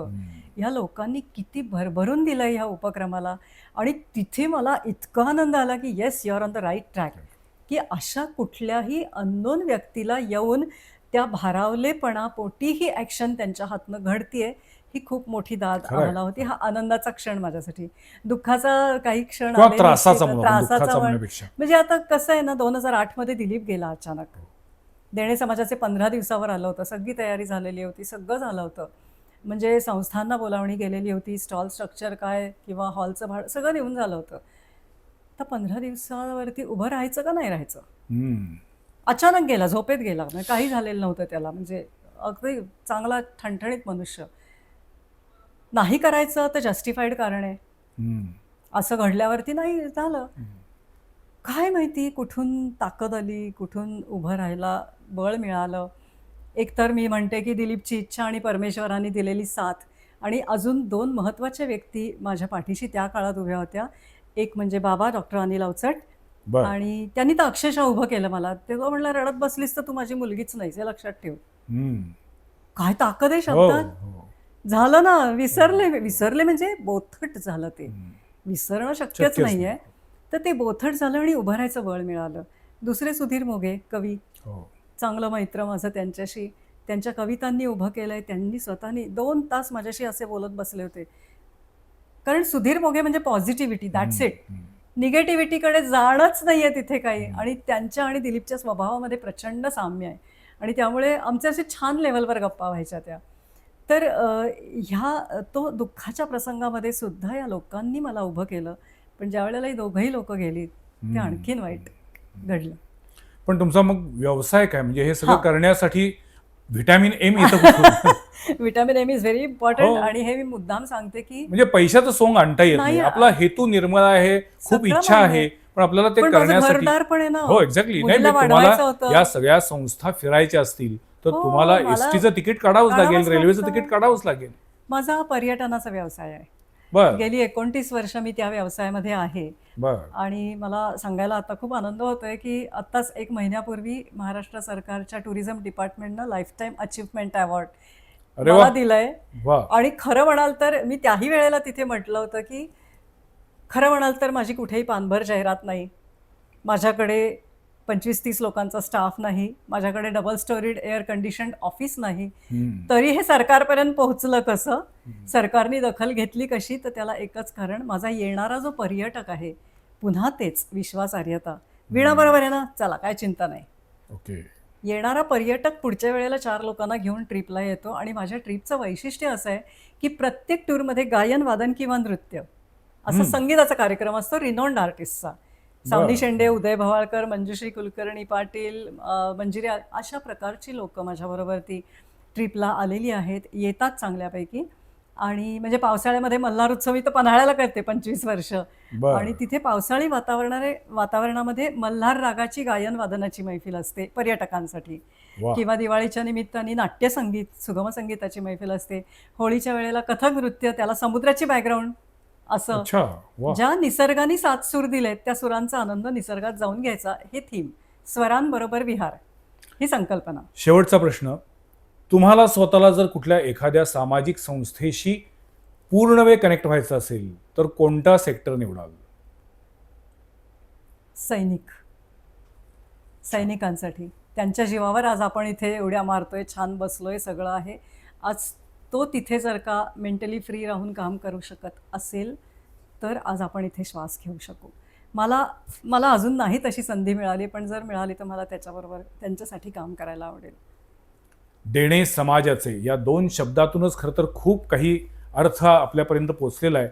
ह्या लोकांनी किती भरभरून दिलंय ह्या उपक्रमाला. आणि तिथे मला इतका आनंद आला की yes, you are on the right track, की अशा कुठल्याही अननोन व्यक्तीला येऊन त्या भारावलेपणापोटी ही ॲक्शन त्यांच्या हातनं घडतीये, ही खूप मोठी दाद खरंय. आम्हाला होती. हा आनंदाचा क्षण माझ्यासाठी. दुःखाचा काही क्षण किंवा आले त्रासाचा निश्चित, म्हणू, त्रासाचा दुःखाचा पण. म्हणण्यापेक्षा. म्हणजे आता कसं आहे ना, 2008 मध्ये दिलीप गेला अचानक. देणे समाजाचे 15 दिवसावर आलं होतं. सगळी तयारी झालेली होती, सगळं झालं होतं. म्हणजे संस्थांना बोलावणी गेलेली होती, स्टॉल स्ट्रक्चर काय किंवा हॉलचं भाडं सगळं निघून झालं होतं. तर 15 दिवसावरती उभं राहायचं का नाही राहायचं? अचानक गेला, झोपेत गेला. म्हणजे काही झालेलं नव्हतं त्याला. म्हणजे अगदी चांगला ठणठणीत मनुष्य. नाही करायचं तर जस्टिफाईड कारण आहे. असं घडल्यावरती नाही झालं. काय माहिती कुठून ताकद आली, कुठून उभं राहायला बळ मिळालं. एकतर मी म्हणते की दिलीपची इच्छा आणि परमेश्वरांनी दिलेली साथ, आणि अजून 2 महत्त्वाच्या व्यक्ती माझ्या पाठीशी त्या काळात उभ्या होत्या. एक म्हणजे बाबा डॉक्टर अनिल अवचट, बर. आणि त्यांनी तर अक्षरशः उभं केलं मला. तेव्हा म्हणलं, रडत बसलीस तर तू माझी मुलगीच नाहीस, हे लक्षात ठेव. काय ताकद आहे हो, शब्दात. हो. झालं ना, विसरले म्हणजे बोथट झालं ते. विसरणं शक्यच शक्यच नाहीये. नाही. तर ते बोथट झालं आणि उभं राहायचं बळ मिळालं. दुसरे सुधीर मोघे कवी, हो. चांगलं मैत्र माझं त्यांच्याशी. त्यांच्या कवितांनी उभं केलंय. त्यांनी स्वतःनी 2 तास माझ्याशी असे बोलत बसले होते. कारण सुधीर मोघे म्हणजे पॉझिटिव्हिटी, दॅट्स इट. निगेटिव्हिटीकडे जाणंच नाहीये तिथे काही. आणि त्यांच्या आणि दिलीपच्या स्वभावामध्ये प्रचंड साम्य आहे, आणि त्यामुळे आमच्या असे छान लेवलवर गप्पा व्हायच्या त्या. तर तो दुःखाच्या प्रसंगामध्ये सुद्धा या लोकांनी मला उभं केलं. पण ज्या वेळेला ही दोघंही लोक गेली, ते आणखीन वाईट घडलं. पण तुमचा मग व्यवसाय काय, म्हणजे हे सगळं हा. करण्यासाठी व्हिटॅमिन एम येतं कुठून? Vitamin M is very important. हो. आणि हे मी मुद्दाम सांगते की म्हणजे पैशाचं सोंग आणता येत नाही. नाही. आपला हेतू निर्मळ आहे, खूप सगळं इच्छा मान्य आहे, आहे. पण आपल्याला ते पण माझं करण्यासाठी. घरदार पण आहे ना. हो, एक्झॅक्टली. नाही, मुलीला तुम्हाला वाढवायचं होतं. या सगळ्या संस्था फिरायच्या असतील तर हो, तुम्हाला मला एसटीचं तिकीट काढावंच लागेल, काढावंच रेल्वेचं लागतं. तिकीट काढावंच लागेल. माझा हा पर्यटनाचा व्यवसाय आहे. बर गेली 29 वर्ष मी त्या व्यवसायामध्ये आहे. बर. आणि मला सांगायला आता खूप आनंद होतोय की आत्ताच 1 महिन्यापूर्वी महाराष्ट्र सरकारच्या टुरिझम डिपार्टमेंटनं लाईफटाईम अचीव्हमेंट अवॉर्ड अरे मला वा दिलंय. वा. आणि खरं म्हणाल तर मी त्याही वेळेला तिथे म्हटलं होतं की खरं म्हणाल तर माझी कुठेही पानभर जाहिरात नाही, माझ्याकडे 25-30 लोकांचा स्टाफ नाही, माझ्याकडे double storeyed air conditioned office नाही. तरी हे सरकारपर्यंत पोहोचलं कसं, सरकारने दखल घेतली कशी, तर त्याला एकच कारण, माझा येणारा जो पर्यटक आहे पुन्हा तेच विश्वासार्हता. वीणा बरोबर आहे ना, चला काय चिंता नाही. ओके. येणारा पर्यटक पुढच्या वेळेला 4 लोकांना घेऊन ट्रिपला येतो. आणि माझ्या ट्रिपचं वैशिष्ट्य असं आहे की प्रत्येक टूरमध्ये गायन, वादन किंवा नृत्य असा संगीताचा कार्यक्रम असतो रिनॉन्ड आर्टिस्टचा. सावनी शेंडे, उदय भवाळकर, मंजुश्री कुलकर्णी पाटील, मंजिरी, अशा प्रकारची लोक माझ्याबरोबर ती ट्रिपला आलेली आहेत, येतात चांगल्यापैकी. आणि म्हणजे पावसाळ्यामध्ये मल्हार उत्सव मी तर पन्हाळ्याला करते 25 वर्ष. बर. आणि तिथे पावसाळी वातावरणामध्ये मल्हार रागाची गायन वादनाची मैफिल असते पर्यटकांसाठी. वा. किंवा दिवाळीच्या निमित्ताने नाट्यसंगीत, सुगम संगीताची मैफिल असते. होळीच्या वेळेला कथक नृत्य, त्याला समुद्राची बॅकग्राऊंड असं. अच्छा. वा. ज्या निसर्गाने 7 सूर दिलेत त्या सुरांचा आनंद निसर्गात जाऊन घ्यायचा, हे थीम. स्वरांबरोबर विहार, ही संकल्पना. शेवटचा प्रश्न, तुम्हाला स्वतःला जर कुठल्या एखाद्या सामाजिक संस्थेशी पूर्ण वेळ कनेक्ट व्हायचं असेल तर कोणता सेक्टर निवडाल? सैनिकांसाठी, त्यांच्या जीवावर आज आपण इथे एवढ्या मारतोय, छान बसलोय, सगळं आहे. आज तो तिथे जर का मेंटली फ्री राहून काम करू शकत असेल तर आज आपण इथे श्वास घेऊ शकू. मला अजून नाही तशी संधी मिळाली, पण जर मिळाली तर मला त्याच्याबरोबर त्यांच्यासाठी काम करायला आवडेल. देणे समाजाचे या 2 शब्दातूनच खरं तर खूप काही अर्थ आपल्यापर्यंत पोचलेला आहे.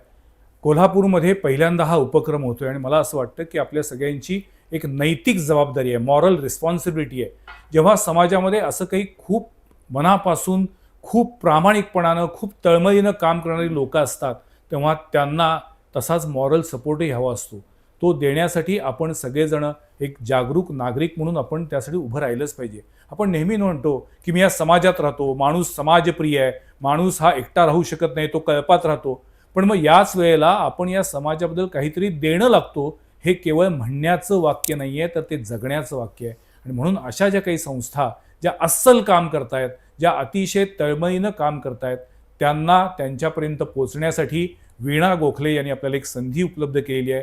कोल्हापूरमध्ये पहिल्यांदा हा उपक्रम होतोय आणि मला असं वाटतं की आपल्या सगळ्यांची एक नैतिक जबाबदारी आहे, मॉरल रिस्पॉन्सिबिलिटी आहे. जेव्हा समाजामध्ये असं काही खूप मनापासून, खूप प्रामाणिकपणानं, खूप तळमळीनं काम करणारी लोकं असतात, तेव्हा त्यांना तसाच मॉरल सपोर्टही हवा असतो. तो देण्यासाठी आपण सगळेजण एक जागरूक नागरिक म्हणून आपण त्यासाठी उभं राहिलंच पाहिजे. आपण नेहमी म्हणतो की मी या समाजात राहतो, माणूस समाजप्रिय आहे, माणूस हा एकटा राहू शकत नाही, तो कळपात राहतो. पण मग याच वेळेला आपण या समाजाबद्दल काहीतरी देणं लागतो, हे केवळ म्हणण्याचं वाक्य नाही आहे, तर ते जगण्याचं वाक्य आहे. आणि म्हणून अशा ज्या काही संस्था ज्या अस्सल काम करतायत, ज्या अतिशय तळमळीनं काम करतायत, त्यांना त्यांच्यापर्यंत पोहोचण्यासाठी वीणा गोखले यांनी आपल्याला एक संधी उपलब्ध केलेली आहे.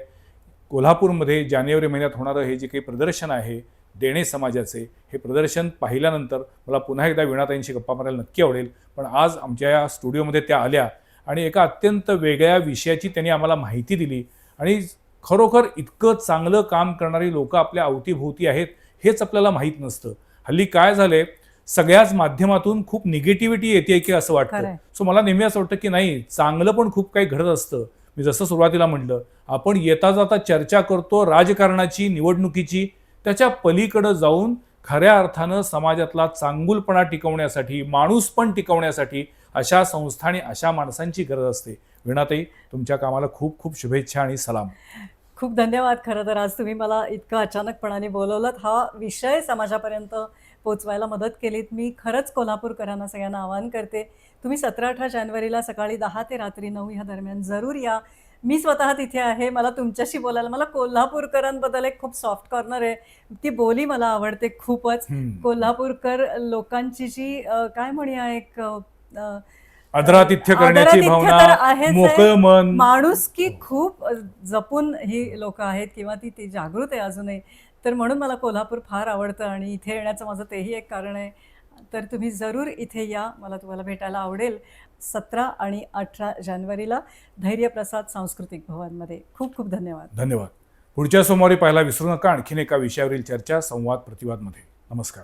कोल्हापूरमध्ये जानेवारी महिन्यात होणारं हे जे काही प्रदर्शन आहे देणे समाजाचे, हे प्रदर्शन पाहिल्यानंतर मला पुन्हा एकदा वीणाताईंशी गप्पा मारायला नक्की आवडेल. पण आज आमच्या या स्टुडिओमध्ये त्या आल्या आणि एका अत्यंत वेगळ्या विषयाची त्यांनी आम्हाला माहिती दिली. आणि खरोखर इतकं चांगलं काम करणारी लोकं आपल्या अवतीभोवती आहेत हेच आपल्याला माहीत नसतं. हल्ली काय झालंय, सगळ्याच माध्यमातून खूप निगेटिव्हिटी येते की असं वाटतं. खरंय. सो मला नेहमी असं वाटतं की नाही, चांगलं पण खूप काही घडत असतं. मी जसं सुरुवातीला म्हटलं, आपण येता जाता चर्चा करतो राजकारणाची, निवडणुकीची, त्याच्या पलीकडे जाऊन खऱ्या अर्थानं समाजातला चांगुलपणा टिकवण्यासाठी, माणूस पण टिकवण्यासाठी अशा संस्था आणि अशा माणसांची गरज असते. वीणाताई, तुमच्या कामाला खूप खूप शुभेच्छा आणि सलाम. खूप धन्यवाद. खरं तर आज तुम्ही मला इतकं अचानकपणाने बोलवलं, हा विषय समाजापर्यंत पोचवायला मदत केलीत. मी खरंच कोल्हापूरकरांना सगळ्यांना आवाहन करते, तुम्ही 17-18 जानेवारीला सकाळी 10 ते रात्री 9 ह्या दरम्यान जरूर या. मी स्वतः तिथे आहे. मला तुमच्याशी बोलायला, मला कोल्हापूरकरांबद्दल एक खूप सॉफ्ट कॉर्नर आहे, ती बोली मला आवडते खूपच. कोल्हापूरकर लोकांची जी काय म्हणूया, एक आदरातिथ्य करण्याची आदरातिथ्य भावना, तर आहेच आहे. मोकळं मन, माणुसकी खूप जपून ही लोक आहेत किंवा ती जागृत आहे अजूनही. तर म्हणून मला कोल्हापूर फार आवडतं आणि इथे येण्याचं माझं तेही एक कारण आहे. तर तुम्ही जरूर इथे या, मला तुम्हाला भेटायला आवडेल. 17 आणि 18 जानेवारीला धैर्यप्रसाद सांस्कृतिक भवनमध्ये. खूप खूप धन्यवाद. धन्यवाद. पुढच्या सोमवारी पाहायला विसरू नका आणखीन एका विषयावरील चर्चा संवाद प्रतिवादमध्ये. नमस्कार.